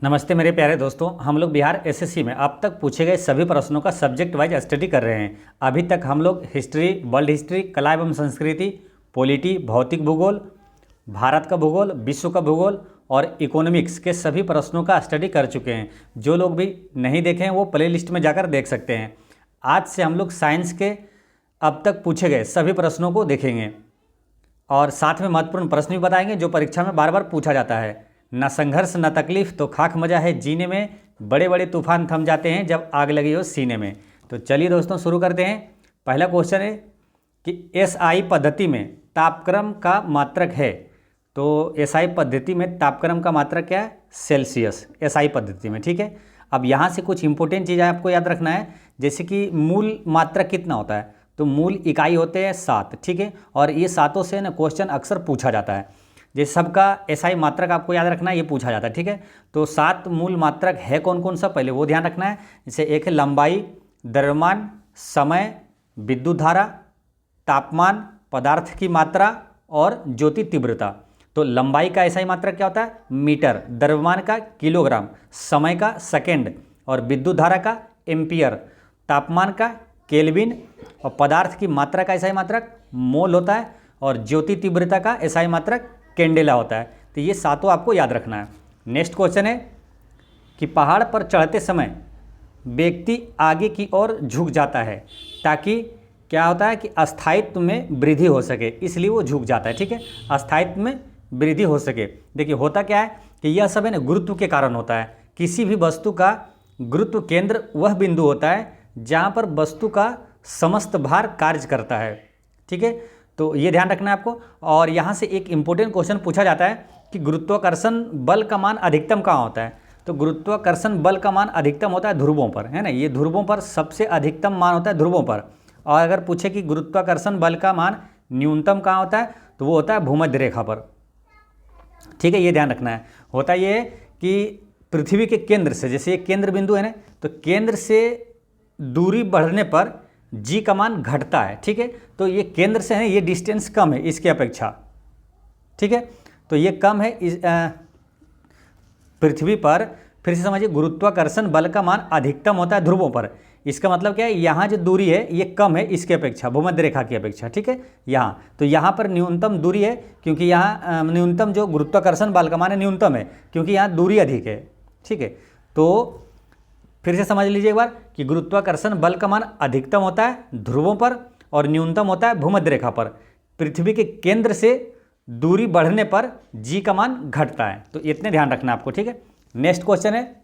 नमस्ते मेरे प्यारे दोस्तों। हम लोग बिहार एसएससी में अब तक पूछे गए सभी प्रश्नों का सब्जेक्ट वाइज स्टडी कर रहे हैं। अभी तक हम लोग हिस्ट्री, वर्ल्ड हिस्ट्री, कला एवं संस्कृति, पॉलिटी, भौतिक भूगोल, भारत का भूगोल, विश्व का भूगोल और इकोनॉमिक्स के सभी प्रश्नों का स्टडी कर चुके हैं। जो लोग भी नहीं देखे हैं वो प्ले लिस्ट में जाकर देख सकते हैं। आज से हम लोग साइंस के अब तक पूछे गए सभी प्रश्नों को देखेंगे और साथ में महत्वपूर्ण प्रश्न भी बताएंगे जो परीक्षा में बार बार पूछा जाता है। न संघर्ष न तकलीफ तो खाक मजा है जीने में, बड़े बड़े तूफान थम जाते हैं जब आग लगी हो सीने में। तो चलिए दोस्तों शुरू करते हैं। पहला क्वेश्चन है कि एसआई पद्धति में तापक्रम का मात्रक है। तो एसआई पद्धति में तापक्रम का मात्रक क्या है? सेल्सियस। एसआई पद्धति में, ठीक है। अब यहाँ से कुछ इंपॉर्टेंट चीज़ें आपको याद रखना है, जैसे कि मूल मात्रक कितना होता है। तो मूल इकाई होते हैं 7, ठीक है। और ये 7 से ना क्वेश्चन अक्सर पूछा जाता है। जैसे सबका एसआई मात्रक आपको याद रखना है, ये पूछा जाता है, ठीक है। तो 7 मूल मात्रक है कौन कौन सा, पहले वो ध्यान रखना है। जैसे एक है लंबाई, द्रव्यमान, समय, विद्युत धारा, तापमान, पदार्थ की मात्रा और ज्योति तीव्रता। तो लंबाई का एसआई मात्रक क्या होता है? मीटर। द्रव्यमान का किलोग्राम, समय का सेकेंड और विद्युत धारा का एम्पियर, तापमान का केल्विन और पदार्थ की मात्रा का एसआई मात्रक मोल होता है और ज्योति तीव्रता का एसआई मात्रक कैंडेला होता है। तो ये 7 आपको याद रखना है। नेक्स्ट क्वेश्चन है कि पहाड़ पर चढ़ते समय व्यक्ति आगे की ओर झुक जाता है ताकि क्या होता है कि अस्थायित्व में वृद्धि हो सके, इसलिए वो झुक जाता है, ठीक है। अस्थायित्व में वृद्धि हो सके। देखिए होता क्या है कि यह सब है ना गुरुत्व के कारण होता है। किसी भी वस्तु का गुरुत्व केंद्र वह बिंदु होता है जहाँ पर वस्तु का समस्त भार कार्य करता है, ठीक है। तो ये ध्यान रखना है आपको। और यहाँ से एक इम्पोर्टेंट क्वेश्चन पूछा जाता है कि गुरुत्वाकर्षण बल का मान अधिकतम कहाँ होता है। तो गुरुत्वाकर्षण बल का मान अधिकतम होता है ध्रुवों पर, है ना। ये ध्रुवों पर सबसे अधिकतम मान होता है ध्रुवों पर। और अगर पूछे कि गुरुत्वाकर्षण बल का मान न्यूनतम कहाँ होता है, तो वो होता है भूमध्य रेखा पर, ठीक है। ये ध्यान रखना है। होता ये है कि पृथ्वी के केंद्र से, जैसे ये केंद्र बिंदु है ना, तो केंद्र से दूरी बढ़ने पर जी का मान घटता है, ठीक है। तो ये केंद्र से है, ये डिस्टेंस कम है इसके अपेक्षा, ठीक है। तो ये कम है पृथ्वी पर। फिर से समझिए, गुरुत्वाकर्षण बल का मान अधिकतम होता है ध्रुवों पर। इसका मतलब क्या है, यहाँ जो दूरी है ये कम है इसके अपेक्षा, भूमध्य रेखा की अपेक्षा, ठीक है। यहाँ तो यहाँ पर न्यूनतम दूरी है, क्योंकि यहाँ न्यूनतम जो गुरुत्वाकर्षण बल का मान है न्यूनतम है, क्योंकि यहाँ दूरी अधिक है, ठीक है। तो फिर से समझ लीजिए एक बार कि गुरुत्वाकर्षण बल का मान अधिकतम होता है ध्रुवों पर और न्यूनतम होता है भूमध्य रेखा पर। पृथ्वी के केंद्र से दूरी बढ़ने पर जी का मान घटता है। तो इतने ध्यान रखना आपको, ठीक है। नेक्स्ट क्वेश्चन है,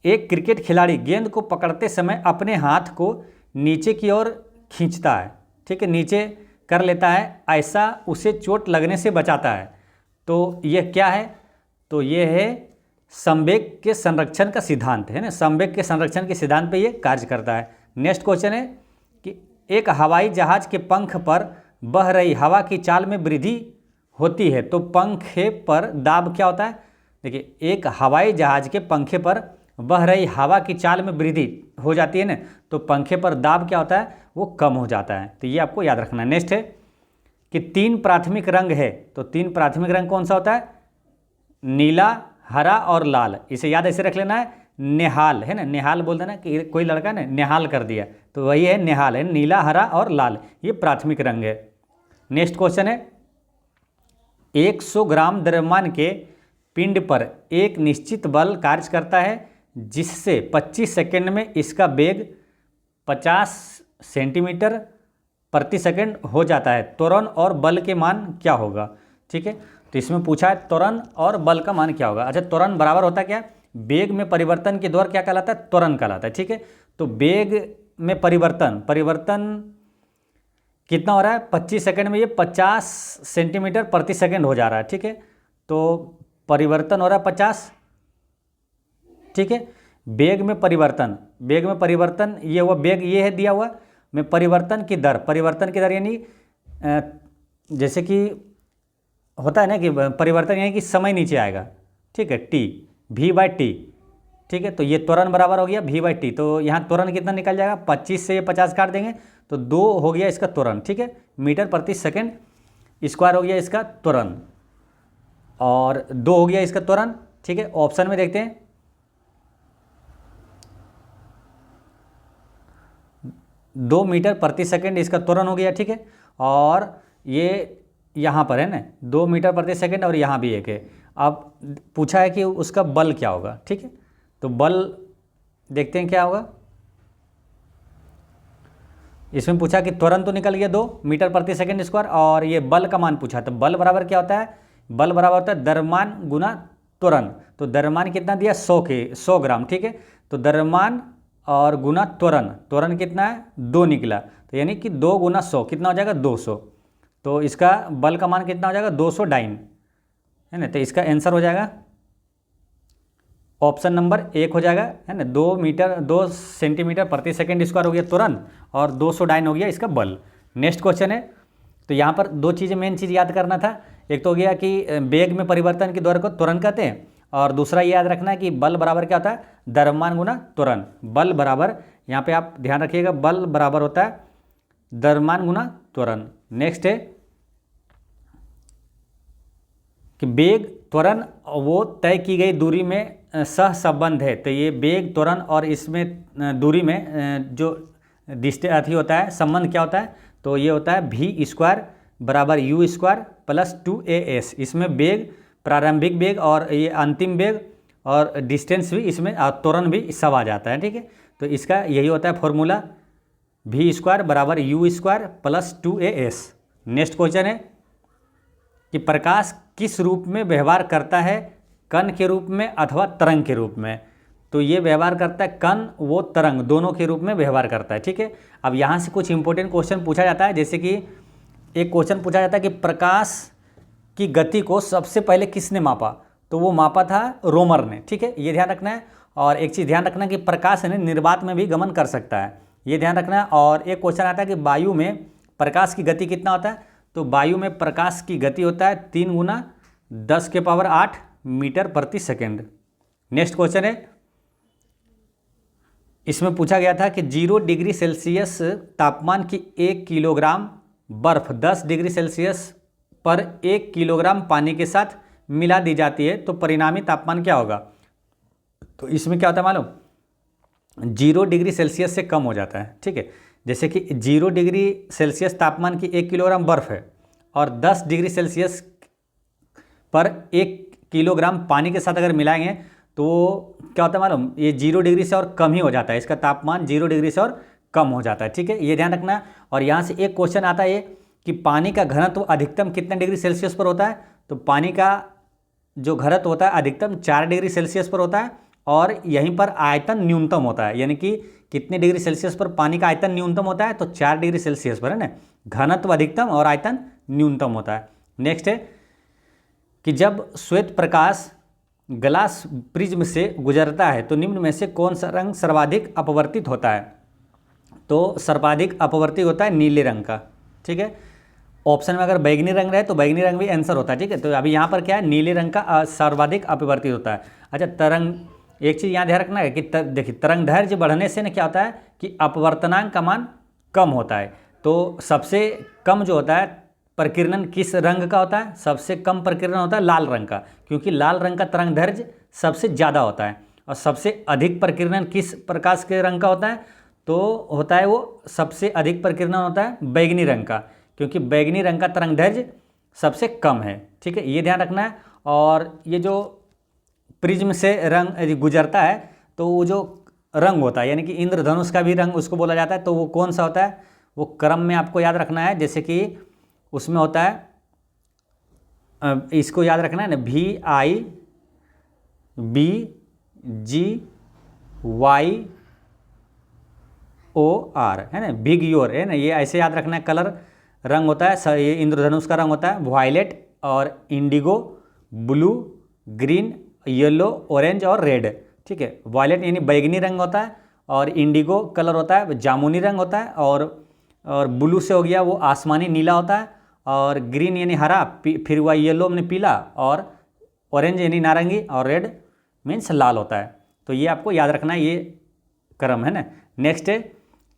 एक क्रिकेट खिलाड़ी गेंद को पकड़ते समय अपने हाथ को नीचे की ओर खींचता है, ठीक है, नीचे कर लेता है, ऐसा उसे चोट लगने से बचाता है। तो यह क्या है? तो यह है संवेग के संरक्षण का सिद्धांत, है ना। संवेग के संरक्षण के सिद्धांत पे ये कार्य करता है। नेक्स्ट क्वेश्चन है कि एक हवाई जहाज के पंख पर बह रही हवा की चाल में वृद्धि होती है तो पंखे पर दाब क्या होता है? देखिए, एक हवाई जहाज के पंखे पर बह रही हवा की चाल में वृद्धि हो जाती है ना, तो पंखे पर दाब क्या होता है? वो कम हो जाता है। तो ये आपको याद रखना है। नेक्स्ट है कि 3 प्राथमिक रंग है, तो 3 प्राथमिक रंग कौन सा होता है? नीला, हरा और लाल। इसे याद ऐसे रख लेना है, नेहाल, है ना। नेहाल बोलते हैं ना कि कोई लड़का ने नेहाल कर दिया, तो वही है नेहाल, है नीला, हरा और लाल, ये प्राथमिक रंग है। नेक्स्ट क्वेश्चन है, 100 ग्राम द्रव्यमान के पिंड पर एक निश्चित बल कार्य करता है जिससे 25 सेकंड में इसका वेग 50 सेंटीमीटर प्रति सेकंड हो जाता है। त्वरण और बल के मान क्या होगा, ठीक है। तो इसमें पूछा है त्वरण और बल का मान क्या होगा। अच्छा, त्वरण बराबर होता है क्या? वेग में परिवर्तन की दर क्या कहलाता है? त्वरण कहलाता है, ठीक है। तो वेग में परिवर्तन कितना हो रहा है? 25 सेकंड में ये 50 सेंटीमीटर प्रति सेकंड हो जा रहा है, ठीक है। तो परिवर्तन हो रहा है 50, ठीक है। वेग में परिवर्तन ये हुआ, वेग ये है दिया हुआ में परिवर्तन की दर यानी जैसे कि होता है ना कि परिवर्तन यानी कि समय नीचे आएगा, ठीक है, टी, v/t, ठीक है। तो ये त्वरण बराबर हो गया v/t। तो यहाँ त्वरण कितना निकल जाएगा? 25 से ये 50 काट देंगे तो 2 हो गया इसका त्वरण, ठीक है। मीटर प्रति सेकंड स्क्वायर हो गया इसका त्वरण, और 2 हो गया इसका त्वरण, ठीक है, ऑप्शन में देखते हैं 2 मीटर प्रति सेकंड इसका त्वरण हो गया। ठीक है, और ये यहाँ पर है ना 2 मीटर प्रति सेकंड और यहाँ भी एक है। अब पूछा है कि उसका बल क्या होगा। ठीक है, तो बल देखते हैं क्या होगा। इसमें पूछा कि त्वरण तो निकल गया 2 मीटर प्रति सेकंड स्क्वायर, और ये बल का मान पूछा, तो बल बराबर क्या होता है, बल बराबर होता है द्रव्यमान गुना त्वरण। तो द्रव्यमान कितना दिया 100 ग्राम। ठीक है, तो द्रव्यमान और गुना त्वरण, त्वरण कितना है 2 निकला, तो यानी कि 2 गुना 100 कितना हो जाएगा 200। तो इसका बल का मान कितना हो जाएगा 200 डाइन, है ना। तो इसका आंसर हो जाएगा ऑप्शन नंबर 1 हो जाएगा, है ना। 2 सेंटीमीटर प्रति सेकंड स्क्वायर हो गया त्वरण, और 200 डाइन हो गया इसका बल। नेक्स्ट क्वेश्चन है, तो यहाँ पर 2 चीज़ें मेन चीज़ याद करना था। एक तो हो गया कि वेग में परिवर्तन की दर को त्वरण कहते हैं, और दूसरा ये याद रखना है कि बल बराबर क्या होता है द्रव्यमान गुना त्वरण। बल बराबर, यहाँ पे आप ध्यान रखिएगा, बल बराबर होता है द्रव्यमान गुना त्वरण। नेक्स्ट है कि वेग त्वरण वो तय की गई दूरी में सह संबंध है। तो ये वेग त्वरण और इसमें दूरी में जो अथी होता है संबंध क्या होता है, तो ये होता है v स्क्वायर बराबर u स्क्वायर प्लस 2as। इसमें वेग, प्रारंभिक वेग और ये अंतिम वेग और डिस्टेंस भी इसमें, त्वरण भी सब आ जाता है। ठीक है, तो इसका यही होता है फॉर्मूला, v स्क्वायर बराबर u square plus 2as। Next question है कि प्रकाश किस रूप में व्यवहार करता है, कण के रूप में अथवा तरंग के रूप में। तो ये व्यवहार करता है कण वो तरंग दोनों के रूप में व्यवहार करता है। ठीक है, अब यहाँ से कुछ इंपॉर्टेंट क्वेश्चन पूछा जाता है, जैसे कि एक क्वेश्चन पूछा जाता है कि प्रकाश की गति को सबसे पहले किसने मापा, तो वो मापा था रोमर ने। ठीक है, ये ध्यान रखना है। और एक चीज़ ध्यान रखना है कि प्रकाश है निर्वात में भी गमन कर सकता है, ये ध्यान रखना है। और एक क्वेश्चन आता है कि वायु में प्रकाश की गति कितना होता है, तो वायु में प्रकाश की गति होता है 3 गुना 10⁸ मीटर प्रति सेकेंड। नेक्स्ट क्वेश्चन है, इसमें पूछा गया था कि 0 डिग्री सेल्सियस तापमान की 1 किलोग्राम बर्फ 10 डिग्री सेल्सियस पर 1 किलोग्राम पानी के साथ मिला दी जाती है, तो परिणामी तापमान क्या होगा। तो इसमें क्या होता है मालूम, 0 डिग्री सेल्सियस से कम हो जाता है। ठीक है, जैसे कि 0 डिग्री सेल्सियस तापमान की 1 किलोग्राम बर्फ है, और 10 डिग्री सेल्सियस पर 1 किलोग्राम पानी के साथ अगर मिलाएंगे तो क्या होता है मालूम, ये 0 डिग्री से और कम ही हो जाता है, इसका तापमान 0 डिग्री से और कम हो जाता है। ठीक है, ये ध्यान रखना है। और यहाँ से एक क्वेश्चन आता है ये कि पानी का घनत्व अधिकतम कितने डिग्री सेल्सियस पर होता है, तो पानी का जो घनत्व होता है अधिकतम 4 डिग्री सेल्सियस पर होता है, और यहीं पर आयतन न्यूनतम होता है, यानी कि कितने डिग्री सेल्सियस पर पानी का आयतन न्यूनतम होता है, तो 4 डिग्री सेल्सियस पर, है ना। घनत्व अधिकतम और आयतन न्यूनतम होता है। नेक्स्ट है कि जब श्वेत प्रकाश ग्लास प्रिज्म से गुजरता है तो निम्न में से कौन सा रंग सर्वाधिक अपवर्तित होता है, तो सर्वाधिक अपवर्तित होता है नीले रंग का। ठीक है, ऑप्शन में अगर बैगनी रंग रहे तो बैगनी रंग भी आंसर होता है। ठीक है, तो अभी यहाँ पर क्या है, नीले रंग का सर्वाधिक अपवर्तित होता है। अच्छा, तरंग, एक चीज़ यहाँ ध्यान रखना है कि देखिए तरंग दैर्घ्य बढ़ने से ना क्या होता है कि अपवर्तनांक का मान कम होता है। तो सबसे कम जो होता है प्रकीर्णन किस रंग का होता है, सबसे कम प्रकीर्णन होता है लाल रंग का, क्योंकि लाल रंग का तरंग दैर्घ्य सबसे ज़्यादा होता है। और सबसे अधिक प्रकीर्णन किस प्रकाश के रंग का होता है, तो होता है वो सबसे अधिक प्रकीर्णन होता है बैगनी रंग का, क्योंकि बैगनी रंग का तरंग दैर्घ्य सबसे कम है। ठीक है, ये ध्यान रखना है। और ये जो प्रिज्म से रंग यदि गुजरता है तो वो जो रंग होता है, यानी कि इंद्रधनुष का भी रंग उसको बोला जाता है, तो वो कौन सा होता है, वो क्रम में आपको याद रखना है। जैसे कि उसमें होता है, इसको याद रखना है ना, VIBGYOR, है ना, बिग योर, है ना, ये ऐसे याद रखना है। कलर रंग होता है, ये इंद्रधनुष का रंग होता है वायलेट और Indigo, blue, green, yellow, orange और रेड। ठीक है, वायलेट यानी बैगनी रंग होता है, और इंडिगो कलर होता है जामुनी रंग होता है, और ब्लू से हो गया वो आसमानी नीला होता है, और ग्रीन यानी हरा, फिर हुआ येलो में पीला, और ऑरेंज यानी नारंगी, और रेड मीन्स लाल होता है। तो ये आपको याद रखना है, ये क्रम है ना। नेक्स्ट है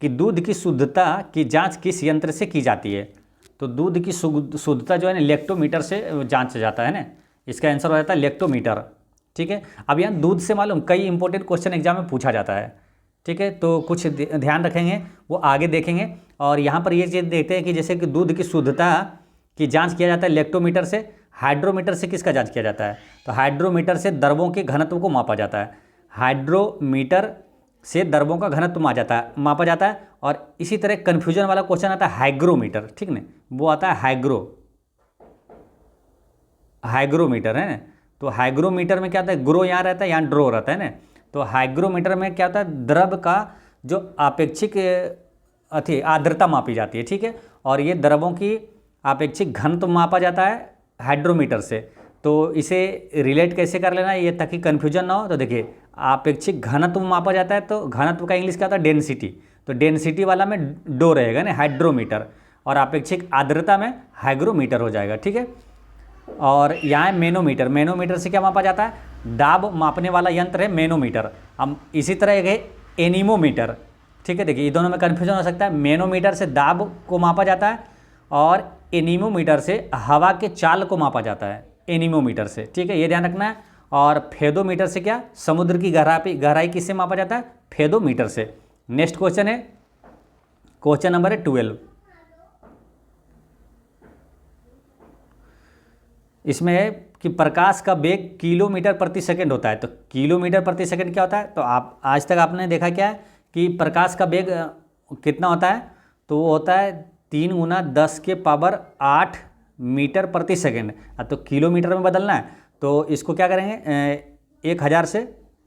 कि दूध की शुद्धता की जांच किस यंत्र से की जाती है, तो दूध की शुद्धता जो है ना लैक्टोमीटर से जांचा जाता है ना, इसका आंसर हो जाता है लैक्टोमीटर। ठीक है। अब यहाँ दूध से मालूम कई इंपॉर्टेंट क्वेश्चन एग्जाम में पूछा जाता है, ठीक है, तो कुछ ध्यान रखेंगे वो आगे देखेंगे। और यहाँ पर ये चीज़ देखते हैं कि जैसे कि दूध की शुद्धता की जांच किया जाता है लैक्टोमीटर से, हाइड्रोमीटर से किसका जांच किया जाता है, तो हाइड्रोमीटर से द्रवों के घनत्व को मापा जाता है, हाइड्रोमीटर से द्रवों का घनत्व मापा जाता है। और इसी तरह कन्फ्यूजन वाला क्वेश्चन आता है हाइग्रोमीटर, ठीक ना, वो आता है हाइग्रोमीटर है ना। तो हाइग्रोमीटर में क्या होता है, ग्रो यहाँ रहता है, यहाँ ड्रो रहता है ना। तो हाइग्रोमीटर में क्या होता है, द्रव का जो आपेक्षिक आर्द्रता मापी जाती है, ठीक है, और ये द्रवों की आपेक्षिक घनत्व मापा जाता है हाइड्रोमीटर से। तो इसे रिलेट कैसे कर लेना ये, ताकि कन्फ्यूजन ना हो। तो देखिए आपेक्षिक घनत्व मापा जाता है, तो घनत्व का इंग्लिश क्या होता है, डेंसिटी। तो डेंसिटी वाला में डो रहेगा ना, हाइड्रोमीटर, और आपेक्षिक आर्द्रता में हाइग्रोमीटर हो जाएगा, ठीक है। और यहाँ है मैनोमीटर, मैनोमीटर से क्या मापा जाता है, दाब मापने वाला यंत्र है मैनोमीटर। अब इसी तरह एक है एनीमोमीटर, ठीक है। देखिए ये दोनों में कन्फ्यूजन हो सकता है, मैनोमीटर से दाब को मापा जाता है और एनीमोमीटर से हवा के चाल को मापा जाता है, एनीमोमीटर से, ठीक है, ये ध्यान रखना है। और फेदोमीटर से क्या, समुद्र की गहराई किससे मापा जाता है, फेदोमीटर से। नेक्स्ट क्वेश्चन है, क्वेश्चन नंबर है 12। इसमें है कि प्रकाश का वेग किलोमीटर प्रति सेकंड होता है। तो किलोमीटर प्रति सेकंड क्या होता है, तो आप आज तक आपने देखा क्या है कि प्रकाश का वेग कितना होता है, तो वो होता है 3 × 10⁸ मीटर प्रति सेकंड। तो किलोमीटर में बदलना है, तो इसको क्या करेंगे, 1000 से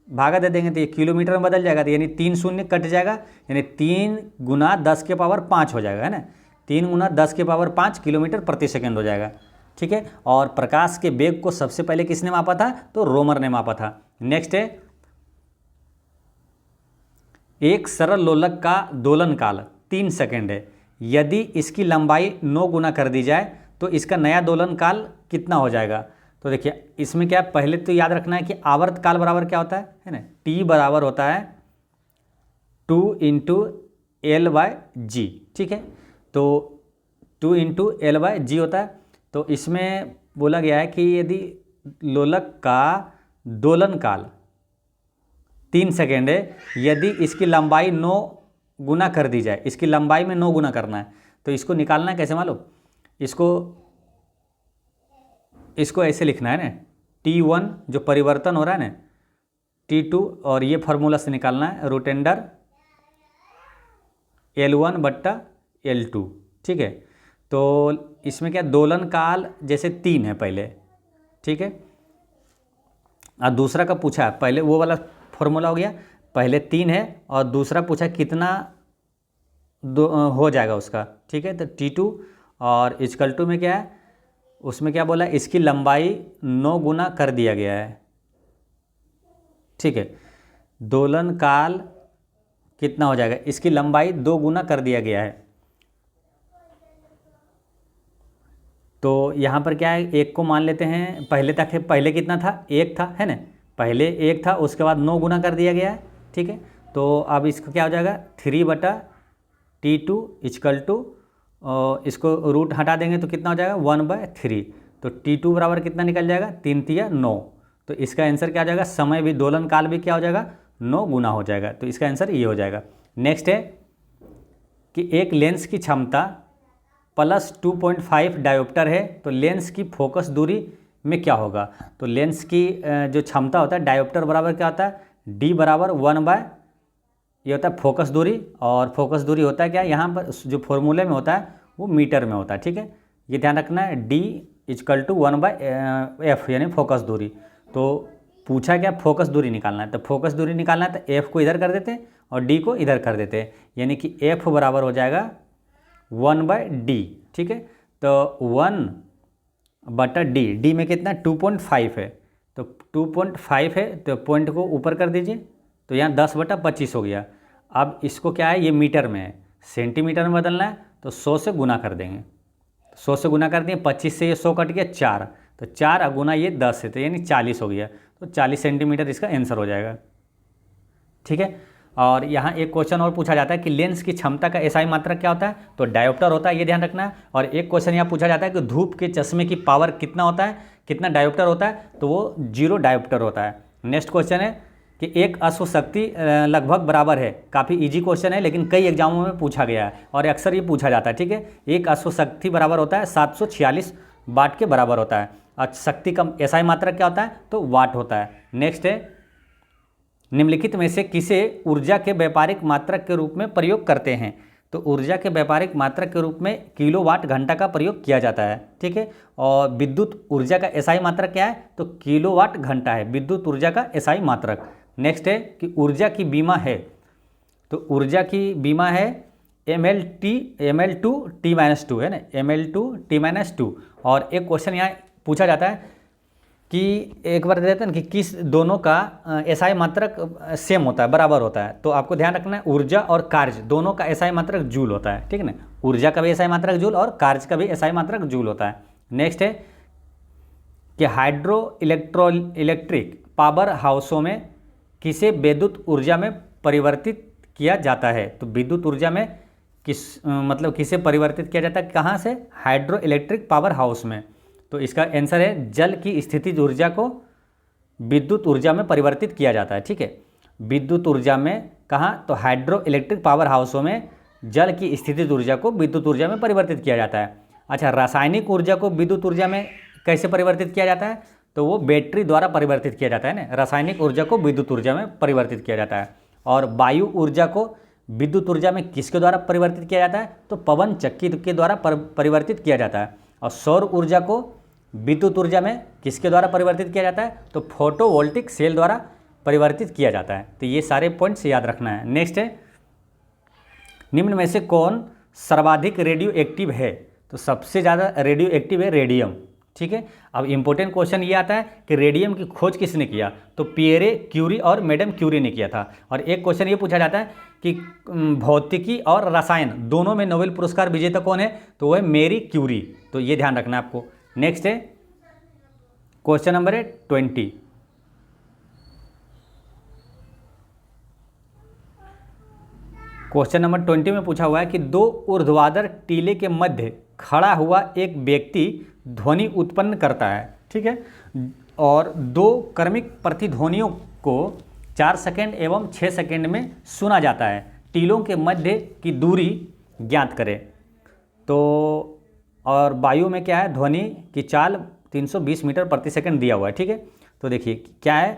भागा दे देंगे, तो ये किलोमीटर में बदल जाएगा, तो यानी 3 शून्य कट जाएगा, यानी 3 × 10⁵ हो जाएगा, है ना, 3 × 10⁵ किलोमीटर प्रति सेकंड हो जाएगा, ठीक है। और प्रकाश के वेग को सबसे पहले किसने मापा था, तो रोमर ने मापा था। नेक्स्ट है, एक सरल लोलक का दोलन काल 3 सेकंड है, यदि इसकी लंबाई 9 गुना कर दी जाए तो इसका नया दोलन काल कितना हो जाएगा। तो देखिए इसमें क्या है, पहले तो याद रखना है कि आवर्त काल बराबर क्या होता है ना, टी बराबर होता है 2 × L/g, ठीक है। तो 2 × L/g होता है। तो इसमें बोला गया है कि यदि लोलक का दोलन काल 3 सेकेंड है, यदि इसकी लंबाई 9 गुना कर दी जाए, इसकी लंबाई में 9 गुना करना है, तो इसको निकालना है कैसे मालूम, इसको ऐसे लिखना है ना, T1 जो परिवर्तन हो रहा है ना, T2, और ये फार्मूला से निकालना है रूटेंडर L1/L2, ठीक है। तो इसमें क्या, दोलन काल जैसे 3 है पहले, ठीक है, और दूसरा का पूछा है, पहले वो वाला फॉर्मूला हो गया, पहले 3 है और दूसरा पूछा कितना हो जाएगा उसका, ठीक है। तो T2 और = में क्या है, उसमें क्या बोला, इसकी लंबाई 9 गुना कर दिया गया है, ठीक है। दोलन काल कितना हो जाएगा, इसकी लंबाई 2 गुना कर दिया गया है। तो यहाँ पर क्या है, 1 को मान लेते हैं, पहले कितना था, 1 था, है ना, पहले 1 था, उसके बाद 9 गुना कर दिया गया है, ठीक है। तो अब इसका क्या हो जाएगा, 3/T2 इसको रूट हटा देंगे तो कितना हो जाएगा, 1/3। तो T2 बराबर कितना निकल जाएगा, 3 × 9। तो इसका आंसर क्या हो जाएगा, समय भी, दोलन काल भी क्या हो जाएगा, 9 गुना हो जाएगा। तो इसका आंसर ये हो जाएगा। नेक्स्ट है कि एक लेंस की क्षमता +2.5 डायोप्टर है, तो लेंस की फोकस दूरी में क्या होगा। तो लेंस की जो क्षमता होता है डायोप्टर बराबर क्या होता है, D बराबर 1/, ये होता है फोकस दूरी, और फोकस दूरी होता है क्या, यहाँ पर जो फॉर्मूले में होता है वो मीटर में होता है, ठीक है, ये ध्यान रखना है। D = 1/f यानी फोकस दूरी। तो पूछा क्या, फोकस दूरी निकालना है, तो फोकस दूरी निकालना है तो f को इधर कर देते हैं और d को इधर कर देते हैं, यानी कि f बराबर हो जाएगा 1/d, ठीक है। तो 1/d, d में कितना 2.5 है, तो 2.5 है, तो पॉइंट को ऊपर कर दीजिए, तो यहाँ 10/25 हो गया। अब इसको क्या है, ये मीटर में है, सेंटीमीटर में बदलना है, तो 100 से गुना कर देंगे, 100 से गुना कर दिए, 25 से ये 100 कट गया 4, तो 4 गुना ये 10 है, तो यानी 40 हो गया। तो 40 सेंटीमीटर इसका आंसर हो जाएगा, ठीक है। और यहाँ एक क्वेश्चन और पूछा जाता है कि लेंस की क्षमता का एसआई मात्रक क्या होता है, तो डायोप्टर होता है, ये ध्यान रखना है। और एक क्वेश्चन यहाँ पूछा जाता है कि धूप के चश्मे की पावर कितना होता है, कितना डायोप्टर होता है, तो वो 0 डायोप्टर होता है। नेक्स्ट क्वेश्चन है कि एक अश्व शक्ति लगभग बराबर है। काफ़ी इजी क्वेश्चन है लेकिन कई एग्जामों में पूछा गया है और अक्सर ये पूछा जाता है, ठीक है। एक अश्व शक्ति बराबर होता है 746 वाट के बराबर होता है। और शक्ति का एसआई मात्रक क्या होता है, तो वाट होता है। नेक्स्ट है निम्नलिखित में से किसे ऊर्जा के व्यापारिक मात्रक के रूप में प्रयोग करते हैं, तो ऊर्जा के व्यापारिक मात्रक के रूप में किलोवाट घंटा का प्रयोग किया जाता है, ठीक है। और विद्युत ऊर्जा का एसआई मात्रक क्या है, तो किलोवाट घंटा है विद्युत ऊर्जा का एसआई मात्रक। नेक्स्ट है कि ऊर्जा की बीमा है, तो ऊर्जा की बीमा है ml2 है ना, ml2T-2। और एक क्वेश्चन यहाँ पूछा जाता है कि एक बार दे देते हैं कि किस दोनों का एसआई मात्रक सेम होता है, बराबर होता है। तो आपको ध्यान रखना है ऊर्जा और कार्य दोनों का एसआई मात्रक जूल होता है, ठीक है ना। ऊर्जा का भी एसआई मात्रक जूल और कार्य का भी एसआई मात्रक जूल होता है। नेक्स्ट है कि इलेक्ट्रिक पावर हाउसों में किसे विद्युत ऊर्जा में परिवर्तित किया जाता है, तो विद्युत ऊर्जा में मतलब किसे परिवर्तित किया जाता है, कहाँ से, हाइड्रो इलेक्ट्रिक पावर हाउस में। तो इसका आंसर है जल की स्थितिज ऊर्जा को विद्युत ऊर्जा में परिवर्तित किया जाता है, ठीक है। विद्युत ऊर्जा में कहाँ, तो हाइड्रो इलेक्ट्रिक पावर हाउसों में जल की स्थितिज ऊर्जा को विद्युत ऊर्जा में परिवर्तित किया जाता है। अच्छा, रासायनिक ऊर्जा को विद्युत ऊर्जा में कैसे परिवर्तित किया जाता है, तो वो बैटरी द्वारा परिवर्तित किया जाता है ना। रासायनिक ऊर्जा को विद्युत ऊर्जा में परिवर्तित किया जाता है। और वायु ऊर्जा को विद्युत ऊर्जा में किसके द्वारा परिवर्तित किया जाता है, तो पवन चक्की के द्वारा परिवर्तित किया जाता है। और सौर ऊर्जा को विद्युत ऊर्जा में किसके द्वारा परिवर्तित किया जाता है, तो फोटोवोल्टिक सेल द्वारा परिवर्तित किया जाता है। तो ये सारे पॉइंट्स याद रखना है। नेक्स्ट है निम्न में से कौन सर्वाधिक रेडियो एक्टिव है, तो सबसे ज़्यादा रेडियो एक्टिव है रेडियम, ठीक है। अब इंपॉर्टेंट क्वेश्चन ये आता है कि रेडियम की खोज किसने किया, तो पियरे क्यूरी और मैडम क्यूरी ने किया था। और एक क्वेश्चन ये पूछा जाता है कि भौतिकी और रसायन दोनों में नोबेल पुरस्कार विजेता कौन है, तो वो है मेरी क्यूरी। तो ये ध्यान रखना है आपको। नेक्स्ट है क्वेश्चन नंबर 20। क्वेश्चन नंबर 20 में पूछा हुआ है कि दो ऊर्ध्वाधर टीले के मध्य खड़ा हुआ एक व्यक्ति ध्वनि उत्पन्न करता है, ठीक है। और दो क्रमिक प्रतिध्वनियों को 4 सेकंड एवं 6 सेकंड में सुना जाता है। टीलों के मध्य की दूरी ज्ञात करें। तो और वायु में क्या है, ध्वनि की चाल 320 मीटर प्रति सेकंड दिया हुआ है, ठीक है। तो देखिए क्या है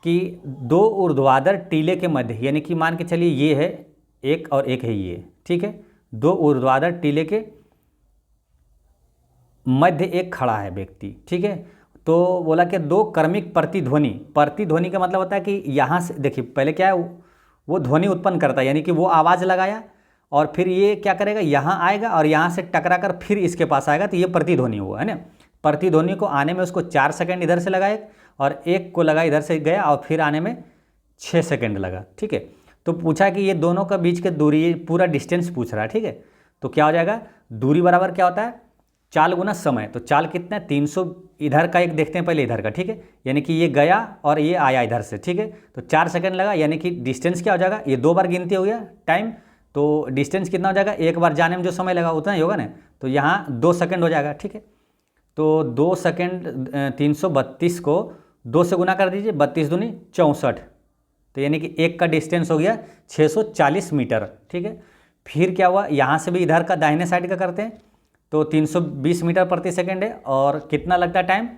कि दो ऊर्ध्वाधर टीले के मध्य, यानी कि मान के चलिए ये है एक और एक है ये, ठीक है। दो ऊर्ध्वाधर टीले के मध्य एक खड़ा है व्यक्ति, ठीक है। तो बोला कि दो क्रमिक प्रतिध्वनि, प्रतिध्वनि का मतलब होता है कि यहाँ से देखिए पहले क्या है, वो ध्वनि उत्पन्न करता है, यानी कि वो आवाज़ लगाया और फिर ये क्या करेगा, यहाँ आएगा और यहाँ से टकरा कर फिर इसके पास आएगा, तो ये प्रतिध्वनि हुआ है ना। प्रतिध्वनि को आने में उसको 4 सेकंड इधर से लगाए और एक को लगा इधर से गया और फिर आने में 6 सेकंड लगा, ठीक है। तो पूछा कि ये दोनों का बीच के दूरी, पूरा डिस्टेंस पूछ रहा है, ठीक है। तो क्या हो जाएगा, दूरी बराबर क्या होता है, चाल गुना समय। तो चाल कितना है, 300 इधर का एक देखते हैं पहले इधर का, ठीक है। यानी कि ये गया और ये आया इधर से, ठीक है। तो 4 सेकंड लगा, यानी कि डिस्टेंस क्या हो जाएगा, ये 2 बार गिनती हो गया टाइम, तो डिस्टेंस कितना हो जाएगा, एक बार जाने में जो समय लगा उतना ही होगा ना। तो यहाँ 2 सेकंड हो जाएगा, ठीक है। तो 2 सेकंड 332 को 2 से गुना कर दीजिए, 32 दूनी 64, तो यानी कि एक का डिस्टेंस हो गया 640 मीटर, ठीक है। फिर क्या हुआ, यहाँ से भी इधर का दाहिने साइड का करते हैं, तो 320 मीटर प्रति सेकंड है और कितना लगता है टाइम,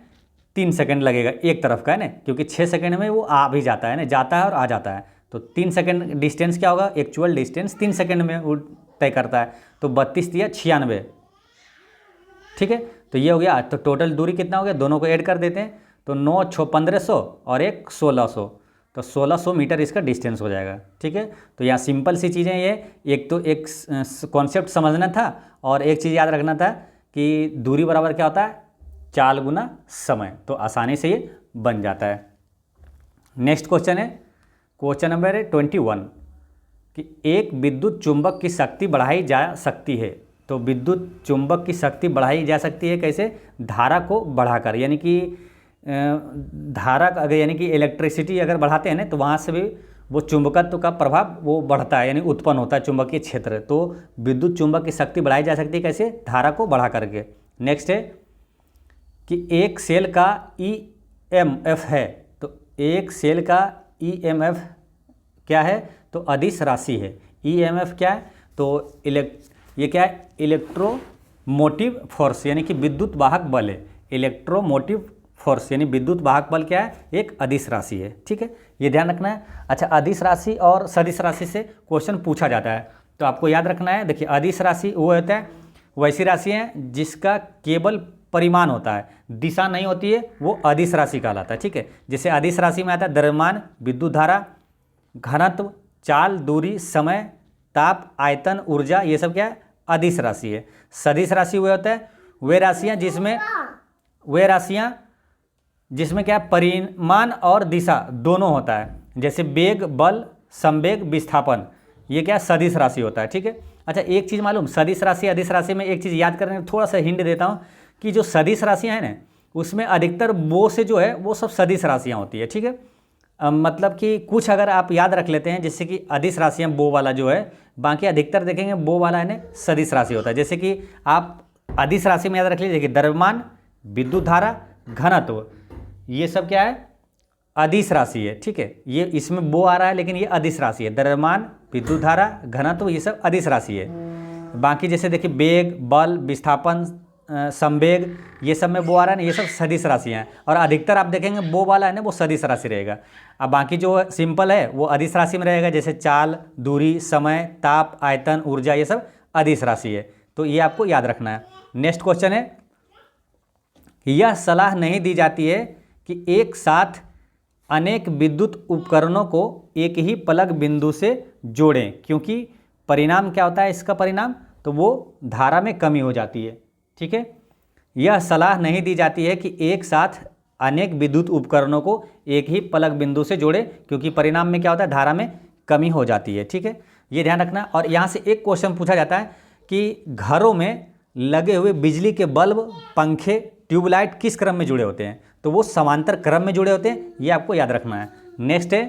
3 सेकंड लगेगा एक तरफ का है ना, क्योंकि 6 सेकंड में वो आ भी जाता है ना, जाता है और आ जाता है। तो 3 सेकंड डिस्टेंस क्या होगा, एक्चुअल डिस्टेंस 3 सेकंड में वो तय करता है। तो 32 दिया 96, ठीक है। तो ये हो गया। तो टोटल दूरी कितना हो गया, दोनों को ऐड कर देते हैं, तो 9 6 1500 और एक 1600, तो 1600 मीटर इसका डिस्टेंस हो जाएगा, ठीक है। तो यहाँ सिंपल सी चीज़ें ये, एक तो एक कॉन्सेप्ट समझना था और एक चीज़ याद रखना था कि दूरी बराबर क्या होता है, चाल गुना समय। तो आसानी से ये बन जाता है। नेक्स्ट क्वेश्चन है क्वेश्चन नंबर 21 कि एक विद्युत चुंबक की शक्ति बढ़ाई जा सकती है। तो विद्युत चुंबक की शक्ति बढ़ाई जा सकती है कैसे, धारा को बढ़ाकर, यानी कि धारा अगर, यानी कि इलेक्ट्रिसिटी अगर बढ़ाते हैं ना, तो वहाँ से भी वो चुंबकत्व का प्रभाव वो बढ़ता है, यानी उत्पन्न होता है चुंबकीय क्षेत्र। तो विद्युत चुंबक की शक्ति बढ़ाई जा सकती है कैसे? धारा को बढ़ा करके। नेक्स्ट है कि एक सेल का ईएमएफ है, तो एक सेल का ईएमएफ क्या है? तो अदिश राशि है। ईएमएफ क्या है? तो ये क्या है? इलेक्ट्रोमोटिव फोर्स, यानी कि विद्युत वाहक बल है। इलेक्ट्रोमोटिव फोर्स यानी विद्युत वाहक बल क्या है? एक अदिश राशि है। ठीक है, ये ध्यान रखना है। अच्छा, अदिश राशि और सदिश राशि से क्वेश्चन पूछा जाता है, तो आपको याद रखना है। देखिए, अदिश राशि वो होता है, वैसी राशि है जिसका केवल परिमाण होता है, दिशा नहीं होती है, वो अदिश राशि कहलाता है। ठीक है, जैसे अदिश राशि में आता है द्रव्यमान, विद्युत धारा, घनत्व, चाल, दूरी, समय, ताप, आयतन, ऊर्जा, ये सब क्या है? अदिश राशि है। सदिश राशि वो होता है वे राशियां जिसमें क्या है? परिमाण और दिशा दोनों होता है। जैसे वेग, बल, संवेग, विस्थापन, ये क्या है? सदिश राशि होता है। ठीक है। अच्छा, एक चीज़ मालूम, सदिश राशि अदिश राशि में एक चीज़ याद करने में थोड़ा सा हिंट देता हूँ कि जो सदिश राशियाँ हैं ना, उसमें अधिकतर वो से जो है वो सब सदिश राशियाँ होती है। ठीक है, मतलब कि कुछ अगर आप याद रख लेते हैं, जैसे कि अदिश राशियाँ बो वाला जो है, बाकी अधिकतर देखेंगे बो वाला है ना सदिश राशि होता है। जैसे कि आप अदिश राशि में याद रख लीजिए कि द्रव्यमान, विद्युत धारा, घनत्व, ये सब क्या है? अदिश राशि है। ठीक है, ये इसमें बो आ रहा है लेकिन ये अदिश राशि है। द्रव्यमान, विद्युत धारा, घनत्व, ये सब अदिश राशि है। बाकी जैसे देखिए वेग, बल, विस्थापन, संवेग, ये सब में बो आ रहा है ना, ये सब सदिश राशियाँ हैं। और अधिकतर आप देखेंगे बो वाला है ना वो सदिश राशि रहेगा। अब बाकी जो सिंपल है वो अदिश राशि में रहेगा, जैसे चाल, दूरी, समय, ताप, आयतन, ऊर्जा, ये सब अदिश राशि है। तो ये आपको याद रखना है। नेक्स्ट क्वेश्चन है, यह सलाह नहीं दी जाती है कि एक साथ अनेक विद्युत उपकरणों को एक ही प्लग बिंदु से जोड़ें, क्योंकि परिणाम क्या होता है इसका? परिणाम तो वो धारा में कमी हो जाती है। ठीक है, यह सलाह नहीं दी जाती है कि एक साथ अनेक विद्युत उपकरणों को एक ही प्लग बिंदु से जोड़ें, क्योंकि परिणाम में क्या होता है? धारा में कमी हो जाती है। ठीक है, ये ध्यान रखना। और यहाँ से एक क्वेश्चन पूछा जाता है कि घरों में लगे हुए बिजली के बल्ब, पंखे, ट्यूबलाइट किस क्रम में जुड़े होते हैं? तो वो समांतर क्रम में जुड़े होते हैं, ये आपको याद रखना है। नेक्स्ट है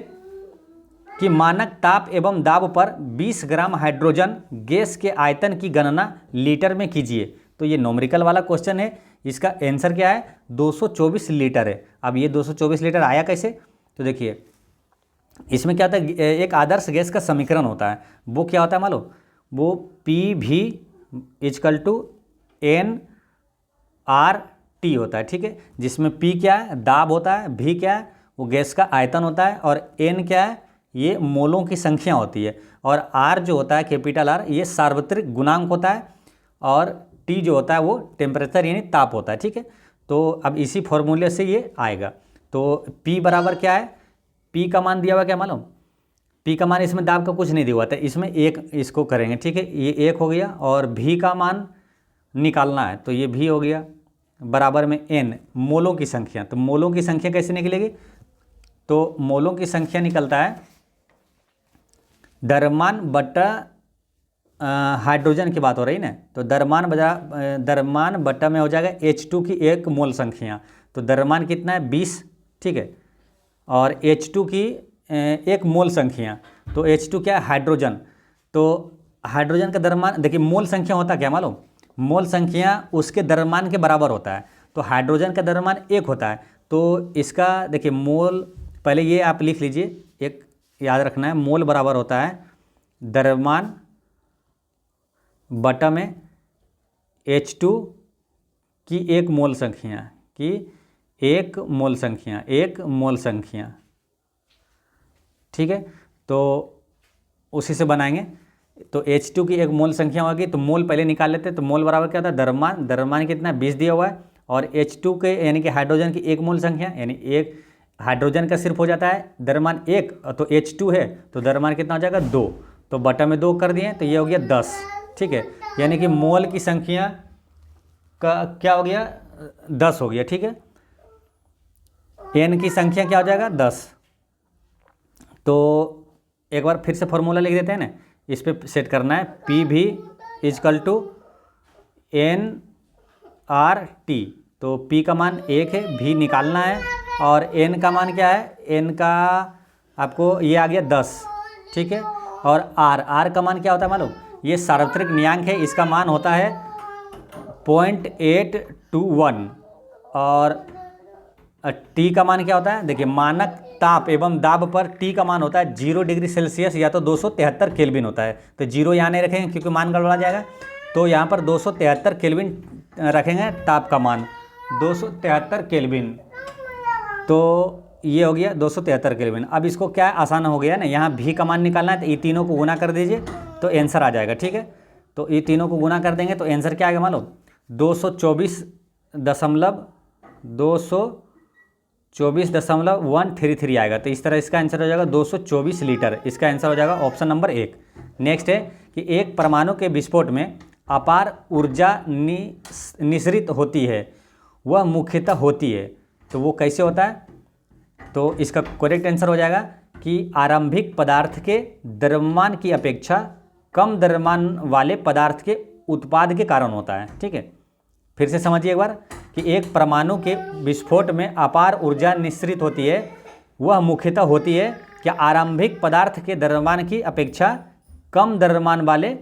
कि मानक ताप एवं दाब पर 20 ग्राम हाइड्रोजन गैस के आयतन की गणना लीटर में कीजिए। तो ये न्यूमेरिकल वाला क्वेश्चन है, इसका आंसर क्या है? 224 लीटर है। अब ये 224 लीटर आया कैसे? तो देखिए, इसमें क्या होता है? एक आदर्श गैस का समीकरण होता है, वो क्या होता है मालूम? वो PV = nRT होता है। ठीक है, जिसमें P क्या है? दाब होता है, V क्या है? वो गैस का आयतन होता है, और N क्या है? ये मोलों की संख्या होती है, और R जो होता है कैपिटल R, ये सार्वत्रिक गुणांक होता है, और T जो होता है वो टेम्परेचर यानी ताप होता है। ठीक है, तो अब इसी फॉर्मूले से ये आएगा। तो P बराबर क्या है? P का मान दिया हुआ क्या मालूम? P का मान, इसमें दाब का कुछ नहीं दिया हुआ था, इसमें एक इसको करेंगे। ठीक है, ये एक हो गया, और V का मान निकालना है, तो ये V हो गया बराबर में N, मोलों की संख्या। तो मोलों की संख्या कैसे निकलेगी? तो मोलों की संख्या निकलता है द्रव्यमान बटा हाइड्रोजन की बात हो रही ना, तो द्रव्यमान बटा में हो जाएगा H2 की एक मोल संख्या। तो द्रव्यमान कितना है? 20। ठीक है, और H2 की एक मोल संख्या, तो H2 क्या है? हाइड्रोजन। तो हाइड्रोजन का द्रव्यमान, देखिए मोल संख्या होता क्या मालूम? मोल संख्या उसके द्रव्यमान के बराबर होता है। तो हाइड्रोजन का द्रव्यमान 1 होता है, तो इसका देखिए मोल, पहले ये आप लिख लीजिए, एक याद रखना है, मोल बराबर होता है द्रव्यमान बटा में H2 की एक मोल संख्या ठीक है, तो उसी से बनाएंगे। तो H2 की एक मोल संख्या होगी, तो मोल पहले निकाल लेते हैं। तो मोल बराबर क्या होता है? द्रव्यमान कितना? 20 दिया हुआ है, और H2 के यानी कि हाइड्रोजन की एक मोल संख्या, यानी एक हाइड्रोजन का सिर्फ हो जाता है द्रव्यमान 1, तो H2 है तो द्रव्यमान कितना हो जाएगा? 2, तो बटा में 2 कर दिए, तो ये हो गया 10। ठीक है, यानी कि मोल की संख्या का क्या हो गया? 10 हो गया। ठीक है, N की संख्या क्या हो जाएगा? 10। तो एक बार फिर से फॉर्मूला लिख देते हैं ना, इस पर सेट करना है, PV = nRT। तो P का मान 1 है, V निकालना है, और N का मान क्या है? N का आपको ये आ गया 10, ठीक है। और आर का मान क्या होता है मालूम, ये सार्वत्रिक नियतांक है, इसका मान होता है 0.821। और टी का मान क्या होता है, देखिए मानक ताप एवं दाब पर टी का मान होता है 0 डिग्री सेल्सियस या तो 273 केल्विन होता है। तो जीरो यहाँ नहीं रखेंगे क्योंकि मान गड़बड़ा जाएगा, तो यहाँ पर 273 केल्विन रखेंगे ताप का मान 273 केल्विन। तो ये हो गया 273 केल्विन। अब इसको क्या आसान हो गया ना, यहाँ भी का मान निकालना है, तो ये तीनों को गुना कर दीजिए तो आंसर आ जाएगा, ठीक है। तो ये तीनों को गुना कर देंगे तो आंसर क्या आएगा मालूम, 224.133 आएगा। तो इस तरह इसका आंसर हो जाएगा 224 लीटर। इसका आंसर हो जाएगा ऑप्शन नंबर 1। नेक्स्ट है कि एक परमाणु के विस्फोट में अपार ऊर्जा निःसृत होती है, वह मुख्यतः होती है। तो वो कैसे होता है, तो इसका करेक्ट आंसर हो जाएगा कि आरंभिक पदार्थ के द्रव्यमान की अपेक्षा कम द्रव्यमान वाले पदार्थ के उत्पाद के कारण होता है, ठीक है। फिर से समझिए एक बार कि एक परमाणु के विस्फोट में अपार ऊर्जा निःसृत होती है, वह मुख्यतः होती है क्या आरंभिक पदार्थ के द्रव्यमान की अपेक्षा कम द्रव्यमान वाले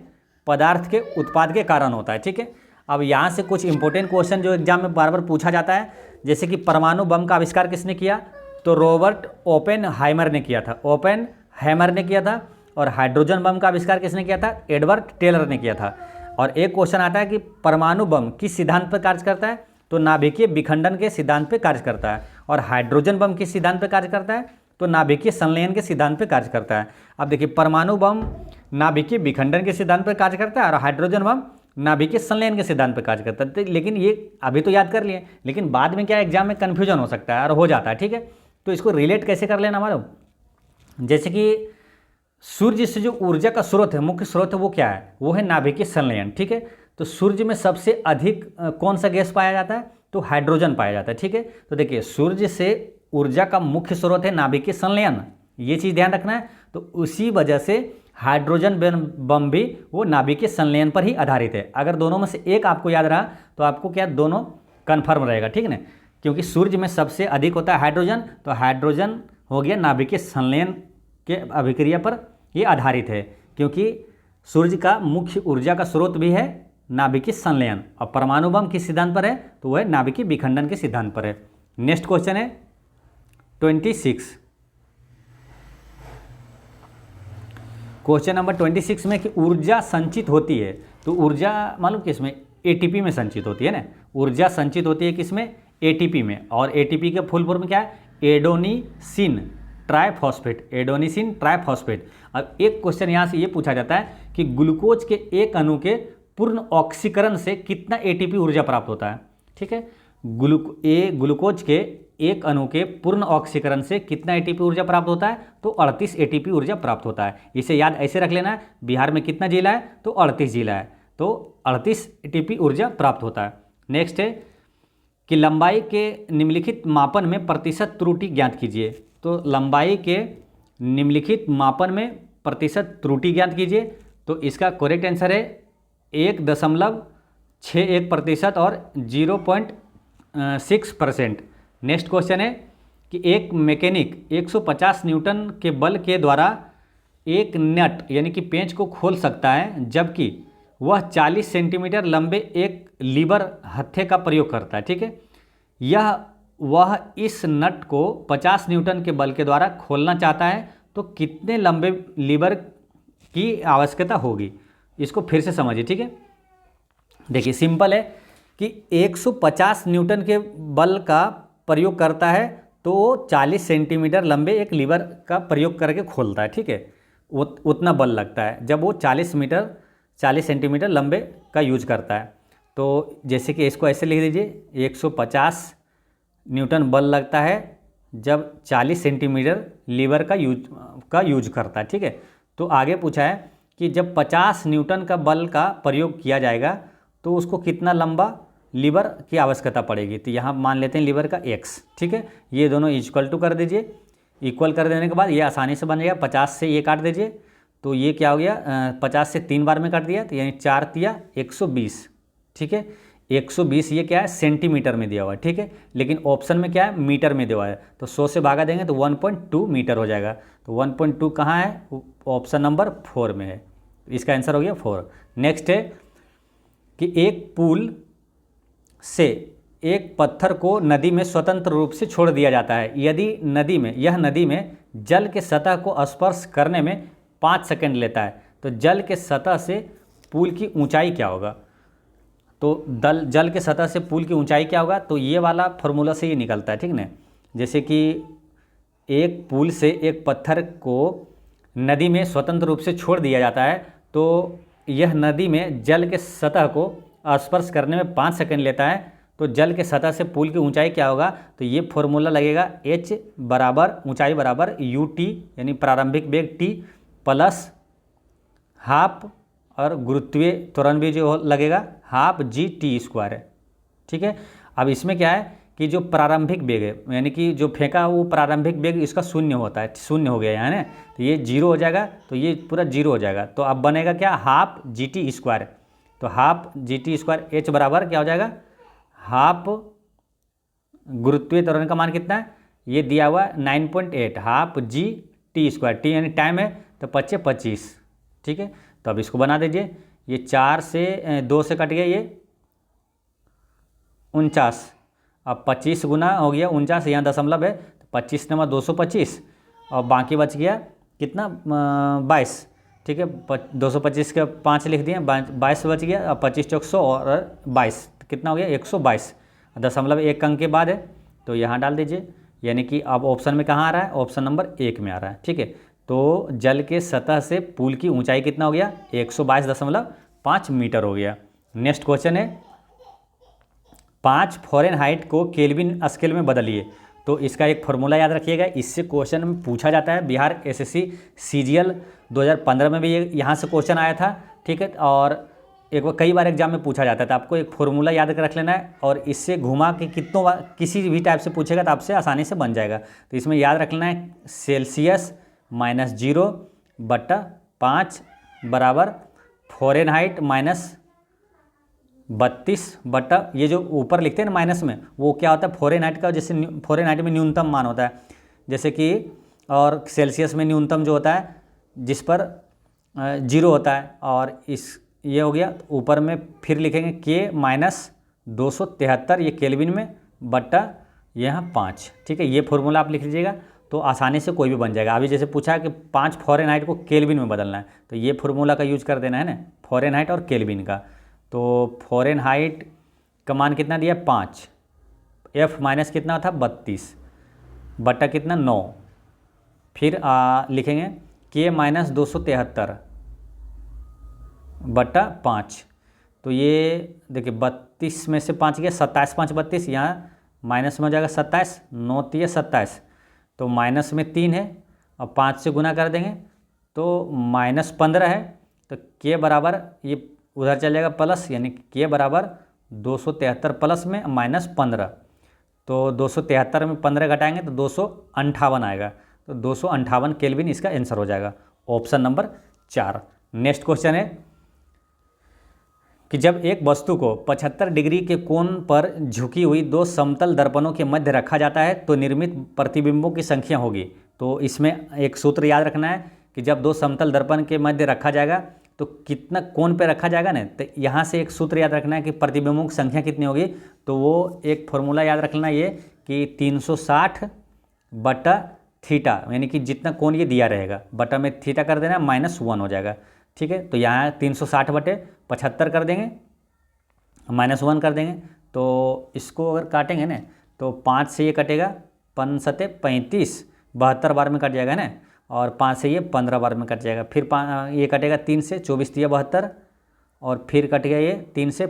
पदार्थ के उत्पाद के कारण होता है, ठीक है। अब यहाँ से कुछ इंपॉर्टेंट क्वेश्चन जो एग्जाम में बार बार पूछा जाता है, जैसे कि परमाणु बम का आविष्कार किसने किया, तो रॉबर्ट ओपेनहाइमर ने किया था, ओपेनहाइमर ने किया था। और हाइड्रोजन बम का आविष्कार किसने किया था, एडवर्ड टेलर ने किया था। और एक क्वेश्चन आता है कि परमाणु बम किस सिद्धांत पर कार्य करता है, तो नाभिकीय विखंडन के सिद्धांत पर कार्य करता है। और हाइड्रोजन बम किस सिद्धांत पर कार्य करता है, तो नाभिकीय संलयन के सिद्धांत पर कार्य करता है। अब देखिए परमाणु बम नाभिकीय विखंडन के सिद्धांत पर कार्य करता है और हाइड्रोजन बम नाभिकीय संलयन के सिद्धांत पर कार्य करता है। लेकिन ये अभी तो याद कर लिए, लेकिन बाद में क्या एग्जाम में कन्फ्यूजन हो सकता है और हो जाता है, ठीक है। तो इसको रिलेट कैसे कर लेना मालूम, जैसे कि सूर्य से जो ऊर्जा का स्रोत है, मुख्य स्रोत है, वो क्या है, वो है नाभिकीय संलयन, ठीक है। तो सूर्य में सबसे अधिक कौन सा गैस पाया जाता है, तो हाइड्रोजन पाया जाता है, ठीक है। तो देखिए सूर्य से ऊर्जा का मुख्य स्रोत है नाभिकीय संलयन, ये चीज़ ध्यान रखना है। तो उसी वजह से हाइड्रोजन बम भी वो नाभिकीय संलयन पर ही आधारित है। अगर दोनों में से एक आपको याद रहा तो आपको क्या दोनों कन्फर्म रहेगा, ठीक है ना। क्योंकि सूर्य में सबसे अधिक होता है हाइड्रोजन, तो हाइड्रोजन हो गया नाभिकीय संलयन के अभिक्रिया पर ये आधारित है, क्योंकि सूर्य का मुख्य ऊर्जा का स्रोत भी है नाभिकीय संलयन। और परमाणु बम किस सिद्धांत पर है, तो वह नाभिकीय विखंडन के सिद्धांत पर है। नेक्स्ट क्वेश्चन है 26, क्वेश्चन नंबर 26 में कि ऊर्जा संचित होती है, तो ऊर्जा मालूम किसमें, एटीपी में संचित होती है ना। ऊर्जा संचित होती है किसमें, एटीपी में। और एटीपी के फुल फॉर्म क्या है, एडोनीसिन ट्राइफॉस्फेट, एडोनीसिन ट्राइफॉस्फेट। अब एक क्वेश्चन यहाँ से ये पूछा जाता है कि ग्लूकोज के एक अणु के पूर्ण ऑक्सीकरण से कितना एटीपी ऊर्जा प्राप्त होता है, ठीक है। ग्लूकोज के एक अणु के पूर्ण ऑक्सीकरण से कितना एटीपी ऊर्जा प्राप्त होता है, तो 38 एटीपी ऊर्जा प्राप्त होता है। इसे याद ऐसे रख लेना है, बिहार में कितना जिला है, तो 38 जिला है, तो 38 एटीपी ऊर्जा प्राप्त होता है। नेक्स्ट है कि लंबाई के निम्नलिखित मापन में प्रतिशत त्रुटि ज्ञात कीजिए। तो लंबाई के निम्नलिखित मापन में प्रतिशत त्रुटि ज्ञात कीजिए। तो इसका करेक्ट आंसर है 1.61% और 0.6%। नेक्स्ट क्वेश्चन है कि एक मैकेनिक 150 न्यूटन के बल के द्वारा एक नट यानी कि पेंच को खोल सकता है, जबकि वह 40 सेंटीमीटर लंबे एक लीवर हत्थे का प्रयोग करता है, ठीक है। वह इस नट को 50 न्यूटन के बल के द्वारा खोलना चाहता है, तो कितने लंबे लीवर की आवश्यकता होगी। इसको फिर से समझिए, ठीक है। देखिए सिंपल है कि 150 न्यूटन के बल का प्रयोग करता है, तो 40 सेंटीमीटर लंबे एक लीवर का प्रयोग करके खोलता है, ठीक है। उतना बल लगता है जब वो 40 सेंटीमीटर लंबे का यूज करता है। तो जैसे कि इसको ऐसे लिख दीजिए, 150 न्यूटन बल लगता है जब 40 सेंटीमीटर लीवर का यूज करता है, ठीक है। तो आगे पूछा है कि जब 50 न्यूटन का बल का प्रयोग किया जाएगा तो उसको कितना लंबा लीवर की आवश्यकता पड़ेगी। तो यहाँ मान लेते हैं लीवर का x, ठीक है। ये दोनों इक्वल टू कर दीजिए। इक्वल कर देने के बाद ये आसानी से बन जाएगा, 50 से ये काट दीजिए, तो ये क्या हो गया, 50 से 3 बार में काट दिया, तो यानी 4 तिया 120, ठीक है। 120 ये क्या है, सेंटीमीटर में दिया हुआ है, ठीक है। लेकिन ऑप्शन में क्या है, मीटर में दिया हुआ है, तो 100 से भागा देंगे तो 1.2 मीटर हो जाएगा। तो 1.2 कहाँ है, ऑप्शन नंबर 4 में है। इसका आंसर हो गया 4। नेक्स्ट है कि एक पुल से एक पत्थर को नदी में स्वतंत्र रूप से छोड़ दिया जाता है, यदि नदी में जल के सतह को स्पर्श करने में 5 सेकंड लेता है, तो जल के सतह से पुल की ऊंचाई क्या होगा। तो जल के सतह से पुल की ऊंचाई क्या होगा, तो ये वाला फॉर्मूला से ये निकलता है, ठीक ना। जैसे कि एक पुल से एक पत्थर को नदी में स्वतंत्र रूप से छोड़ दिया जाता है, तो यह नदी में जल के सतह को स्पर्श करने में 5 सेकंड लेता है, तो जल के सतह से पुल की ऊंचाई क्या होगा, तो ये फॉर्मूला लगेगा h बराबर ऊंचाई बराबर ut यानी प्रारंभिक वेग t प्लस हाफ और गुरुत्वीय त्वरण भी जो लगेगा हाफ g(t²) है, ठीक है। अब इसमें क्या है कि जो प्रारंभिक वेग है, यानी कि जो फेंका वो प्रारंभिक वेग इसका शून्य होता है, शून्य हो गया यहाँ ना, तो ये 0 हो जाएगा, तो ये पूरा 0 हो जाएगा। तो अब बनेगा क्या, हाफ g(t²), तो हाफ g(t²) h बराबर क्या हो जाएगा, हाफ गुरुत्वीय त्वरण का मान कितना है, ये दिया हुआ 9.8 हाफ g(t²), टी यानी टाइम है, तो 25, ठीक है। तो अब इसको बना दीजिए, ये 4 से 2 से कट गया, ये 49, अब 25 गुना हो गया 49, यहाँ दशमलव है, तो 25 नंबर 225, और बाकी बच गया कितना 22, ठीक है। 225 के 5 लिख दिए, 22 बच गया, अब 25 चौक 100 और 22 कितना हो गया 122, दशमलव 1 अंक के बाद है, तो यहाँ डाल दीजिए। यानी कि अब ऑप्शन में कहाँ आ रहा है, ऑप्शन नंबर 1 में आ रहा है, ठीक है। तो जल के सतह से पुल की ऊंचाई कितना हो गया, 122.5 मीटर हो गया। नेक्स्ट क्वेश्चन है 5 फ़ारेनहाइट को केल्विन स्केल में बदलिए। तो इसका एक फॉर्मूला याद रखिएगा, इससे क्वेश्चन में पूछा जाता है। बिहार एसएससी सीजीएल 2015 में भी ये यहाँ से क्वेश्चन आया था, ठीक है। और एक बार कई बार एग्जाम में पूछा जाता है, तो आपको एक फॉर्मूला याद कर रख लेना है, और इससे घुमा के कितनों बार किसी भी टाइप से पूछेगा तो आपसे आसानी से बन जाएगा। तो इसमें याद रख लेना है सेल्सियस -0/5 बराबर फ़ारेनहाइट -32 बटा, ये जो ऊपर लिखते हैं ना माइनस में, वो क्या होता है फ़ारेनहाइट का, जैसे फ़ारेनहाइट में न्यूनतम मान होता है, जैसे कि, और सेल्सियस में न्यूनतम जो होता है जिस पर 0 होता है, और इस ये हो गया। ऊपर में फिर लिखेंगे K -273 ये केल्विन में बट्टा यहाँ 5, ठीक है। ये फॉर्मूला आप लिख लीजिएगा, तो आसानी से कोई भी बन जाएगा। अभी जैसे पूछा है कि 5 फ़ारेनहाइट को केल्विन में बदलना है, तो ये फॉर्मूला का यूज कर देना है ना, फ़ारेनहाइट और केल्विन का। तो फ़ारेनहाइट का मान कितना दिया 5, F माइनस कितना था 32 बट्टा कितना 9, फिर लिखेंगे K -273 बट्टा 5, तो ये देखिए 32 में से 5 गया 27, 5 32, यहाँ माइनस में हो जाएगा 27, 9 3 27, तो माइनस में 3 है, और 5 से गुना कर देंगे तो -15 है, तो K बराबर ये उधर चल जाएगा प्लस, यानी K बराबर 273 प्लस में -15, तो 273 में 15 घटाएंगे तो 258 आएगा, तो 258 केल्विन इसका आंसर हो जाएगा, ऑप्शन नंबर 4। नेक्स्ट क्वेश्चन है कि जब एक वस्तु को 75 डिग्री के कोण पर झुकी हुई 2 समतल दर्पणों के मध्य रखा जाता है तो निर्मित प्रतिबिंबों की संख्या होगी। तो इसमें एक सूत्र याद रखना है कि जब 2 समतल दर्पण के मध्य रखा जाएगा तो कितना कोण पे रखा जाएगा ना, तो यहाँ से एक सूत्र याद रखना है कि प्रतिबिंबों की संख्या कितनी होगी। तो वो एक फॉर्मूला याद रखना ये कि 360 बटा थीटा, यानी कि जितना कोण ये दिया रहेगा बटा में थीटा कर देना -1 हो जाएगा, ठीक है। तो यहाँ 360 बटे 75 कर देंगे, -1 कर देंगे, तो इसको अगर काटेंगे ना तो 5 से ये कटेगा 5 सते 35, 72 बार में कट जाएगा ना, और 5 से ये 15 बार में कट जाएगा, फिर ये कटेगा 3 से 24 3 72, और फिर कट गया ये 3 से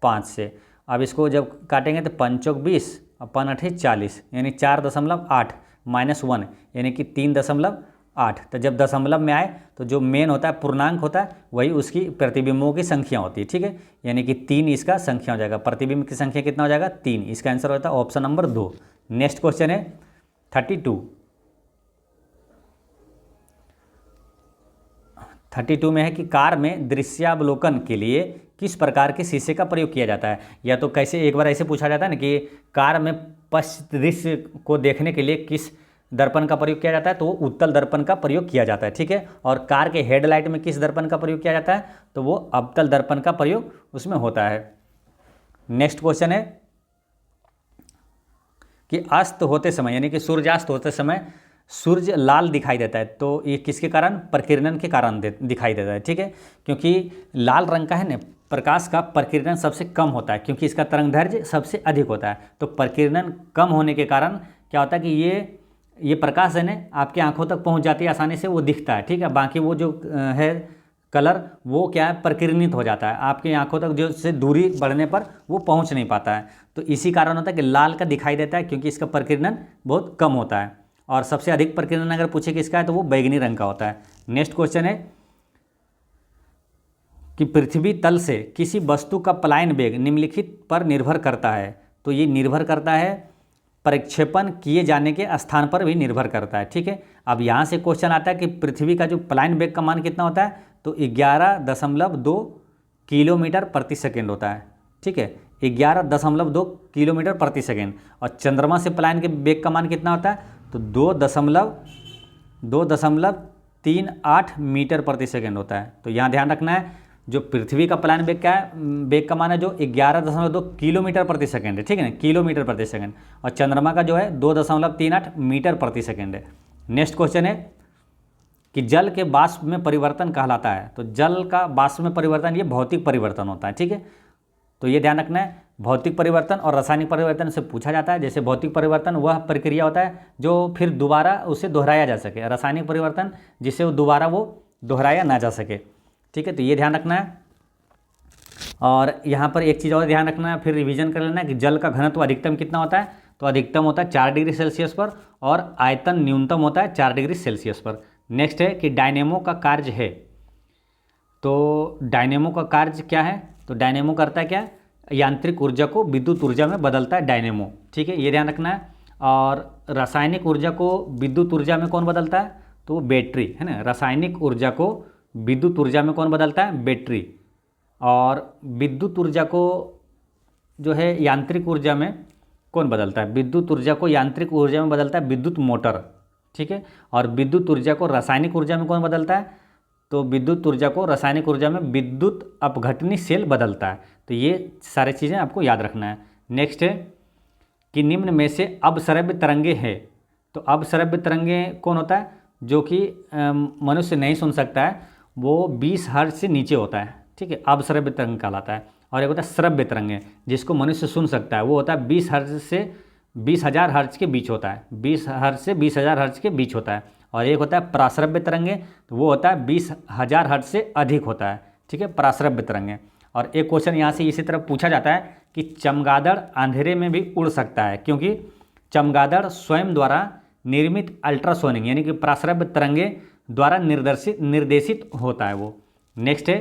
5 से। अब इसको जब काटेंगे तो 5 चौक 20 और 5 8 40, यानी 4.8 -1 यानी कि 3.8। तो जब दशमलव में आए तो जो मेन होता है पूर्णांक होता है वही उसकी प्रतिबिंबों की संख्या होती है, ठीक है। यानी कि 3 इसका संख्या हो जाएगा, प्रतिबिंब की संख्या कितना हो जाएगा 3, इसका आंसर होता है ऑप्शन नंबर 2। नेक्स्ट क्वेश्चन है 32। 32 में है कि कार में दृश्यावलोकन के लिए किस प्रकार के शीशे का प्रयोग किया जाता है। या तो कैसे, एक बार ऐसे पूछा जाता है ना कि कार में पश्च दृश्य को देखने के लिए किस दर्पण का प्रयोग किया जाता है, तो वो उत्तल दर्पण का प्रयोग किया जाता है, ठीक है। और कार के हेडलाइट में किस दर्पण का प्रयोग किया जाता है, तो वो अवतल दर्पण का प्रयोग उसमें होता है। नेक्स्ट क्वेश्चन है कि अस्त होते समय यानी कि सूर्यास्त होते समय सूर्य लाल दिखाई देता है, तो ये किसके कारण, प्रकीर्णन के कारण दिखाई देता है, ठीक है। क्योंकि लाल रंग का है ना, प्रकाश का प्रकीर्णन सबसे कम होता है, क्योंकि इसका तरंगदैर्घ्य सबसे अधिक होता है। तो प्रकीर्णन कम होने के कारण क्या होता है कि ये प्रकाश है ना आपकी आंखों तक पहुंच जाती है आसानी से, वो दिखता है, ठीक है। बाकी वो जो है कलर, वो क्या है, प्रकीर्णित हो जाता है, आपकी आंखों तक जो से दूरी बढ़ने पर वो पहुंच नहीं पाता है। तो इसी कारण होता है कि लाल का दिखाई देता है, क्योंकि इसका प्रकीर्णन बहुत कम होता है। और सबसे अधिक प्रकीर्णन अगर पूछे किसका है, तो वो बैगनी रंग का होता है। नेक्स्ट क्वेश्चन है कि पृथ्वी तल से किसी वस्तु का पलायन वेग निम्नलिखित पर निर्भर करता है। तो ये निर्भर करता है, प्रक्षेपण किए जाने के स्थान पर भी निर्भर करता है, ठीक है। अब यहाँ से क्वेश्चन आता है कि पृथ्वी का जो पलायन वेग का मान कितना होता है, तो 11.2 किलोमीटर प्रति सेकेंड होता है, ठीक है। 11.2 किलोमीटर प्रति सेकेंड। और चंद्रमा से पलायन के वेग का मान कितना होता है, तो 2.38 मीटर प्रति सेकेंड होता है। तो यहाँ ध्यान रखना है, जो पृथ्वी का पलायन वेग क्या है, वेग का मान है जो 11.2 किलोमीटर प्रति सेकेंड है, ठीक है ना, किलोमीटर प्रति सेकेंड। और चंद्रमा का जो है 2.38 मीटर प्रति सेकेंड है। नेक्स्ट क्वेश्चन है कि जल के वाष्प में परिवर्तन कहलाता है। तो जल का वाष्प में परिवर्तन ये भौतिक परिवर्तन होता है, ठीक है। तो ये ध्यान रखना है, भौतिक परिवर्तन और रासायनिक परिवर्तन से पूछा जाता है। जैसे भौतिक परिवर्तन वह प्रक्रिया होता है जो फिर दोबारा उसे दोहराया जा सके, रासायनिक परिवर्तन जिससे वो दोबारा दोहराया ना जा सके, ठीक है। तो ये ध्यान रखना है। और यहाँ पर एक चीज़ और ध्यान रखना है, फिर रिवीजन कर लेना है कि जल का घनत्व अधिकतम कितना होता है, तो अधिकतम होता है 4 डिग्री सेल्सियस पर, और आयतन न्यूनतम होता है 4 डिग्री सेल्सियस पर। नेक्स्ट है कि डायनेमो का कार्य है। तो डायनेमो का कार्य क्या है, तो डायनेमो करता है क्या, यांत्रिक ऊर्जा को विद्युत ऊर्जा में बदलता है डायनेमो, ठीक है, ये ध्यान रखना है। और रासायनिक ऊर्जा को विद्युत ऊर्जा में कौन बदलता है, तो बैटरी, है ना। रासायनिक ऊर्जा को विद्युत ऊर्जा में कौन बदलता है, बैटरी। और विद्युत ऊर्जा को जो है यांत्रिक ऊर्जा में कौन बदलता है, विद्युत ऊर्जा को यांत्रिक ऊर्जा में बदलता है विद्युत मोटर, ठीक है। और विद्युत ऊर्जा को रासायनिक ऊर्जा में कौन बदलता है, तो विद्युत ऊर्जा को रासायनिक ऊर्जा में विद्युत अपघटनी सेल बदलता है। तो ये सारी चीज़ें आपको याद रखना है। नेक्स्ट है कि निम्न में से अपश्रव्य तरंगे हैं। तो अपश्रव्य तरंगे कौन होता है, जो कि मनुष्य नहीं सुन सकता है, वो 20 हर्ट्ज से नीचे होता है, ठीक है, अपश्रव्य तरंग कहलाता है। और एक होता है श्रव्य तरंगे, जिसको मनुष्य सुन सकता है, वो होता है 20 हर्ट्ज से 20,000 हर्ट्ज के बीच होता है, 20 हर्ट्ज से 20,000 हर्ट्ज के बीच होता है। और एक होता है प्राश्रव्य तरंगे, तो वो होता है 20,000 हर्ट्ज से अधिक होता है, ठीक है, प्राश्रव्य तरंगे। और एक क्वेश्चन यहाँ से इसी तरह पूछा जाता है कि चमगादड़ अंधेरे में भी उड़ सकता है, क्योंकि चमगादड़ स्वयं द्वारा निर्मित अल्ट्रासोनिक यानी कि प्राश्रव्य तरंगे द्वारा निर्देशित होता है वो। नेक्स्ट है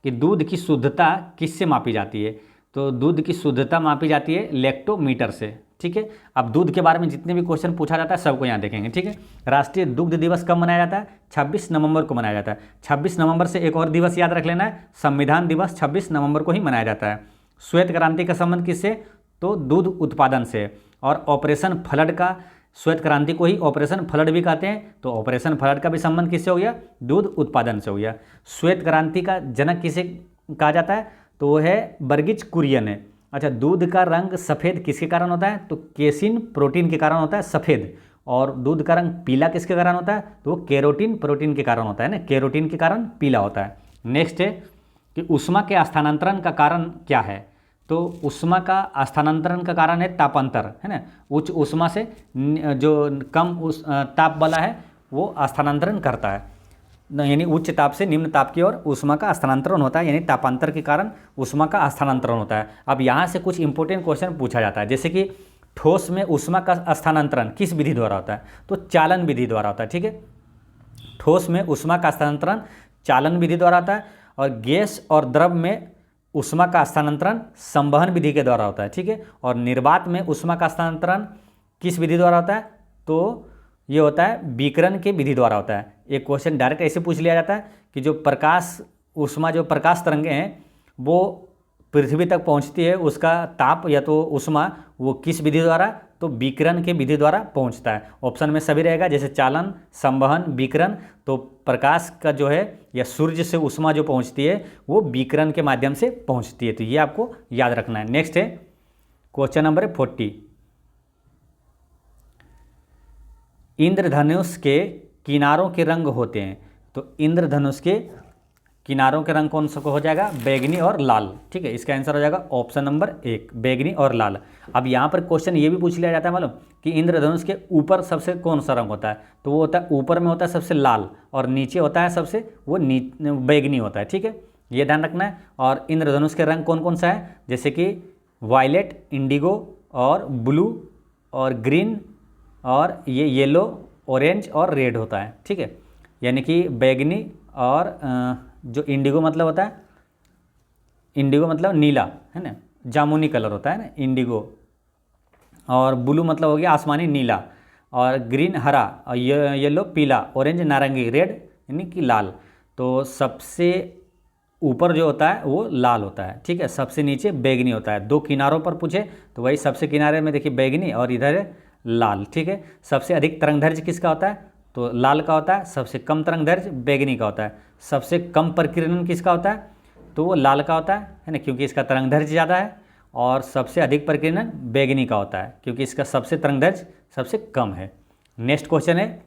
कि दूध की शुद्धता किससे मापी जाती है। तो दूध की शुद्धता मापी जाती है लैक्टोमीटर से, ठीक है। अब दूध के बारे में जितने भी क्वेश्चन पूछा जाता है सबको यहाँ देखेंगे, ठीक है। राष्ट्रीय दुग्ध दिवस कब मनाया जाता है, 26 नवंबर को मनाया जाता है। 26 नवंबर से एक और दिवस याद रख लेना है, संविधान दिवस 26 नवंबर को ही मनाया जाता है। श्वेत क्रांति का संबंध किससे, तो दूध उत्पादन से। और ऑपरेशन फ्लड का, श्वेत क्रांति को ही ऑपरेशन फ्लड भी कहते हैं, तो ऑपरेशन फ्लड का भी संबंध किससे हो गया, दूध उत्पादन से हो गया। श्वेत क्रांति का जनक किसे कहा जाता है, तो वो है बर्गिज कुरियन है। अच्छा, दूध का रंग सफ़ेद किसके कारण होता है, तो केसिन प्रोटीन के कारण होता है सफ़ेद। और दूध का रंग पीला किसके कारण होता है, तो वो केरोटीन प्रोटीन के कारण होता है ना, केरोटीन के कारण पीला होता है। नेक्स्ट है कि ऊष्मा के स्थानांतरण का कारण क्या है। तो ऊष्मा का स्थानांतरण का कारण है तापांतर, है ना। उच्च ऊष्मा से जो कम ताप वाला है वो स्थानांतरण करता है, यानी उच्च ताप से निम्न ताप की ओर ऊष्मा का स्थानांतरण होता है, यानी तापांतर के कारण ऊष्मा का स्थानांतरण होता है। अब यहाँ से कुछ इंपॉर्टेंट क्वेश्चन पूछा जाता है, जैसे कि ठोस में ऊष्मा का स्थानांतरण किस विधि द्वारा होता है, तो चालन विधि द्वारा होता है, ठीक है। ठोस में ऊष्मा का स्थानांतरण चालन विधि द्वारा होता है। और गैस और द्रव में ऊष्मा का स्थानांतरण संवहन विधि के द्वारा होता है, ठीक है। और निर्वात में ऊष्मा का स्थानांतरण किस विधि द्वारा होता है, तो ये होता है विकिरण के विधि द्वारा होता है। एक क्वेश्चन डायरेक्ट ऐसे पूछ लिया जाता है कि जो प्रकाश ऊष्मा, जो प्रकाश तरंगें हैं वो पृथ्वी तक पहुंचती है, उसका ताप या तो ऊष्मा वो किस विधि द्वारा, तो विकिरण के विधि द्वारा पहुंचता है। ऑप्शन में सभी रहेगा, जैसे चालन, संवहन, विकिरण। तो प्रकाश का जो है या सूर्य से ऊष्मा जो पहुंचती है वो विकिरण के माध्यम से पहुंचती है। तो ये आपको याद रखना है। नेक्स्ट है क्वेश्चन नंबर 40। इंद्रधनुष के किनारों के रंग होते हैं। तो इंद्रधनुष के किनारों के रंग कौन सा हो जाएगा, बैगनी और लाल। ठीक है, इसका आंसर हो जाएगा ऑप्शन नंबर 1, बैगनी और लाल। अब यहाँ पर क्वेश्चन ये भी पूछ लिया जाता है मालूम कि इंद्रधनुष के ऊपर सबसे कौन सा रंग होता है, तो वो होता है ऊपर में होता है सबसे लाल, और नीचे होता है सबसे वो बैगनी होता है। ठीक है, ये ध्यान रखना है। और इंद्रधनुष के रंग कौन कौन सा है, जैसे कि वायलेट, इंडिगो और ब्लू और ग्रीन और ये येलो, ऑरेंज और रेड होता है। ठीक है, यानी कि बैगनी और जो इंडिगो मतलब होता है, इंडिगो मतलब नीला है ना, जामुनी कलर होता है ना इंडिगो, और ब्लू मतलब हो गया आसमानी नीला, और ग्रीन हरा, और येलो पीला, ऑरेंज नारंगी, रेड यानी कि लाल। तो सबसे ऊपर जो होता है वो लाल होता है। ठीक है, सबसे नीचे बैगनी होता है। 2 किनारों पर पूछे तो वही सबसे किनारे में देखिए बैगनी और इधर है लाल। ठीक है, सबसे अधिक तरंगदैर्घ्य किसका होता है, तो लाल का होता है। सबसे कम तरंगदैर्घ्य बैगनी का होता है। सबसे कम प्रकीर्णन किसका होता है, तो वो लाल का होता है ना, क्योंकि इसका तरंगदैर्घ्य ज़्यादा है। और सबसे अधिक प्रकीर्णन बैगनी का होता है, क्योंकि इसका सबसे तरंगदैर्घ्य सबसे कम है। नेक्स्ट क्वेश्चन है,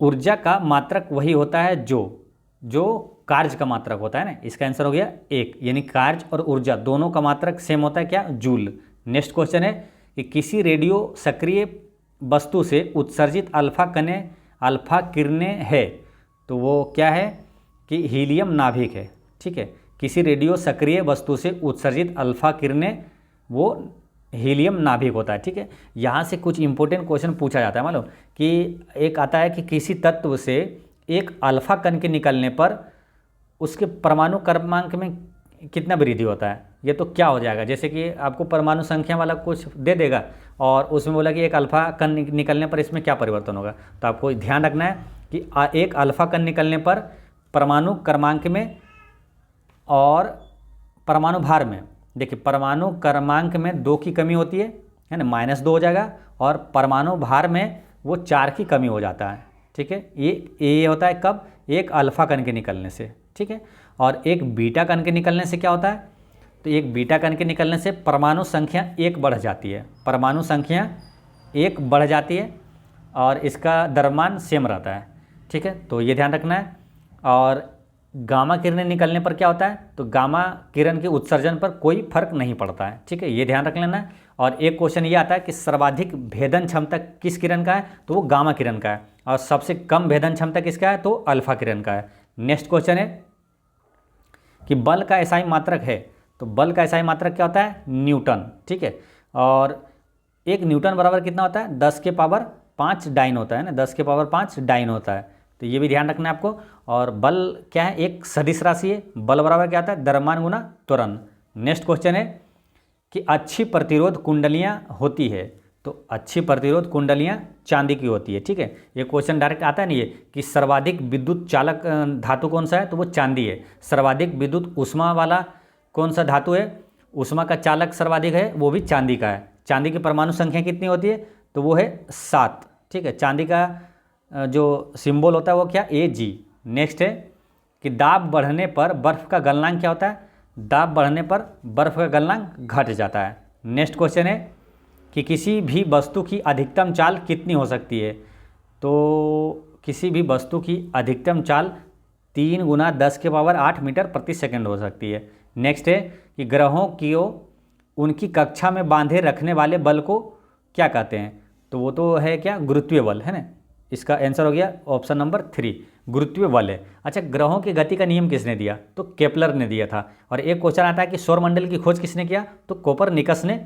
ऊर्जा का मात्रक वही होता है जो कार्य का मात्रक होता है ना। इसका आंसर हो गया 1, यानी कार्य और ऊर्जा दोनों का मात्रक सेम होता है, क्या, जूल। नेक्स्ट क्वेश्चन है कि किसी रेडियो सक्रिय वस्तु से उत्सर्जित अल्फा किरणें है, तो वो क्या है कि हीलियम नाभिक है। ठीक है, किसी रेडियो सक्रिय वस्तु से उत्सर्जित अल्फा किरणें वो हीलियम नाभिक होता है। ठीक है, यहाँ से कुछ इंपॉर्टेंट क्वेश्चन पूछा जाता है मालूम कि एक आता है कि किसी तत्व से एक अल्फा कण के निकलने पर उसके परमाणु क्रमांक में कितना वृद्धि होता है। ये तो क्या हो जाएगा, जैसे कि आपको परमाणु संख्या वाला कुछ दे देगा और उसमें बोला कि एक अल्फा कण निकलने पर इसमें क्या परिवर्तन होगा। तो आपको ध्यान रखना है कि एक अल्फा कण निकलने पर परमाणु क्रमांक में और परमाणु भार में, देखिए परमाणु क्रमांक में 2 की कमी होती है ना, -2 हो जाएगा, और परमाणु भार में वो 4 की कमी हो जाता है। ठीक है, ये होता है कब, एक अल्फा कण के निकलने से। ठीक है, और एक बीटा कण के निकलने से क्या होता है, तो एक बीटा कण के निकलने से परमाणु संख्या 1 बढ़ जाती है। परमाणु संख्या 1 बढ़ जाती है और इसका द्रव्यमान सेम रहता है। ठीक है, तो ये ध्यान रखना है। और गामा किरणें निकलने पर क्या होता है, तो गामा किरण के उत्सर्जन पर कोई फर्क नहीं पड़ता है। ठीक है, ये ध्यान रख लेना है। और एक क्वेश्चन ये आता है कि सर्वाधिक भेदन क्षमता किस किरण का है, तो वो गामा किरण का है, और सबसे कम भेदन क्षमता किसका है, तो अल्फा किरण का है। नेक्स्ट क्वेश्चन है कि बल का एसआई मात्रक है, तो बल का एसआई मात्रक क्या होता है, न्यूटन। ठीक है, और 1 न्यूटन बराबर कितना होता है, 10 के पावर 5 डाइन होता है ना, 10 के पावर 5 डाइन होता है। तो ये भी ध्यान रखना है आपको। और बल क्या है, एक सदिश राशि है। बल बराबर क्या आता है, द्रव्यमान गुना त्वरण। नेक्स्ट क्वेश्चन है कि अच्छी प्रतिरोध कुंडलियाँ होती है, तो अच्छी प्रतिरोध कुंडलियाँ चांदी की होती है। ठीक है, ये क्वेश्चन डायरेक्ट आता है नहीं है कि सर्वाधिक विद्युत चालक धातु कौन सा है, तो वो चांदी है। सर्वाधिक विद्युत ऊष्मा वाला कौन सा धातु है, ऊष्मा का चालक सर्वाधिक है, वो भी चांदी का है। चांदी की परमाणु संख्या कितनी होती है, तो वो है 7। ठीक है, चांदी का जो सिंबल होता है वो क्या, Ag। नेक्स्ट है कि दाब बढ़ने पर बर्फ़ का गलनांक क्या होता है, दाब बढ़ने पर बर्फ़ का गलनांक घट जाता है। नेक्स्ट क्वेश्चन है कि किसी भी वस्तु की अधिकतम चाल कितनी हो सकती है, तो किसी भी वस्तु की अधिकतम चाल 3 × 10 के पावर 8 मीटर प्रति सेकंड हो सकती है। नेक्स्ट है कि ग्रहों की उनकी कक्षा में बांधे रखने वाले बल को क्या कहते हैं, तो वो तो है क्या, गुरुत्वीय बल है ना। इसका आंसर हो गया ऑप्शन नंबर 3, गुरुत्वीय बल है। अच्छा, ग्रहों की गति का नियम किसने दिया, तो केपलर ने दिया था। और एक क्वेश्चन आता है कि सौरमंडल की खोज किसने किया, तो कोपरनिकस ने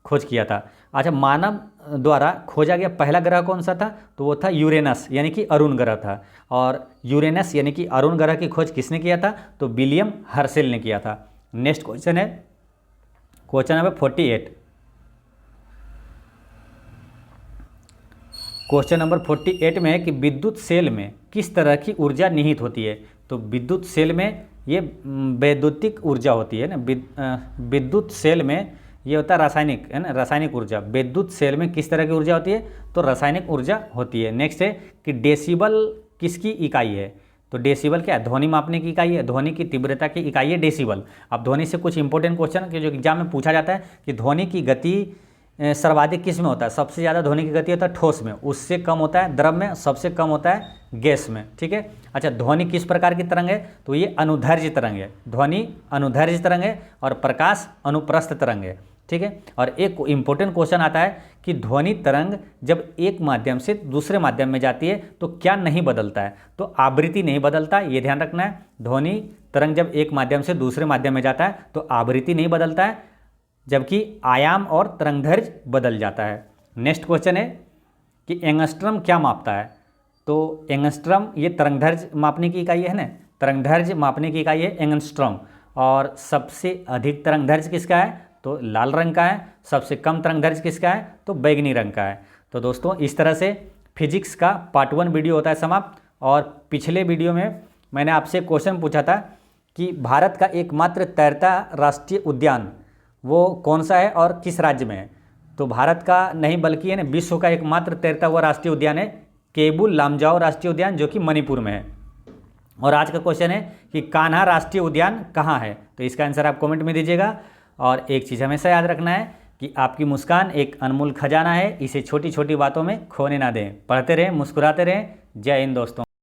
खोज किया था। अच्छा, मानव द्वारा खोजा गया पहला ग्रह कौन सा था, तो वो था यूरेनस, यानी कि अरुण ग्रह था। और यूरेनस यानी कि अरुण ग्रह की खोज किसने किया था, तो विलियम हर्शेल ने किया था। नेक्स्ट क्वेश्चन है क्वेश्चन नंबर 48। क्वेश्चन नंबर 48 में है कि विद्युत सेल में किस तरह की ऊर्जा निहित होती है। तो विद्युत सेल में ये वैद्युतिक ऊर्जा होती है ना, विद्युत सेल में ये होता है रासायनिक, है ना, रासायनिक ऊर्जा। विद्युत सेल में किस तरह की ऊर्जा होती है, तो रासायनिक ऊर्जा होती है। नेक्स्ट है कि डेसिबल किसकी इकाई है। तो डेसिबल क्या है, ध्वनि मापने की इकाई है, ध्वनि की तीव्रता की इकाई है डेसिबल। अब ध्वनि से कुछ इंपॉर्टेंट क्वेश्चन जो एग्जाम में पूछा जाता है कि ध्वनि की गति सर्वाधिक किस में होता है। सबसे ज़्यादा ध्वनि की गति होता है ठोस में, उससे कम होता है द्रव में, सबसे कम होता है गैस में। ठीक है। अच्छा, ध्वनि किस प्रकार की तरंग है, तो ये अनुदैर्घ्य तरंग है। ध्वनि अनुदैर्घ्य तरंग है और प्रकाश अनुप्रस्थ तरंग है। ठीक है। और एक इंपॉर्टेंट क्वेश्चन आता है कि ध्वनि तरंग जब एक माध्यम से दूसरे माध्यम में जाती है तो क्या नहीं बदलता है, तो आवृत्ति नहीं बदलता, ये ध्यान रखना है। ध्वनि तरंग जब एक माध्यम से दूसरे माध्यम में जाता है तो आवृत्ति नहीं बदलता है, जबकि आयाम और तरंगदैर्घ्य बदल जाता है। नेक्स्ट क्वेश्चन है कि एंगस्ट्रम क्या मापता है। तो एंगस्ट्रम ये तरंगदैर्घ्य मापने की इकाई है ना, तरंगदैर्घ्य मापने की इकाई है एंगस्ट्रम। और सबसे अधिक तरंगदैर्घ्य किसका है, तो लाल रंग का है। सबसे कम तरंगदैर्घ्य किसका है, तो बैगनी रंग का है। तो दोस्तों इस तरह से फिजिक्स का पार्ट 1 वीडियो होता है समाप्त। और पिछले वीडियो में मैंने आपसे क्वेश्चन पूछा था कि भारत का एकमात्र तैरता राष्ट्रीय उद्यान वो कौन सा है और किस राज्य में है। तो भारत का नहीं बल्कि है ना विश्व का एकमात्र तैरता हुआ राष्ट्रीय उद्यान है केबुल लामजाओ राष्ट्रीय उद्यान, जो कि मणिपुर में है। और आज का क्वेश्चन है कि कान्हा राष्ट्रीय उद्यान कहाँ है। तो इसका आंसर आप कमेंट में दीजिएगा। और एक चीज़ हमेशा याद रखना है कि आपकी मुस्कान एक अनमोल खजाना है, इसे छोटी छोटी बातों में खोने ना दें। पढ़ते रहें, मुस्कुराते रहें। जय हिंद दोस्तों।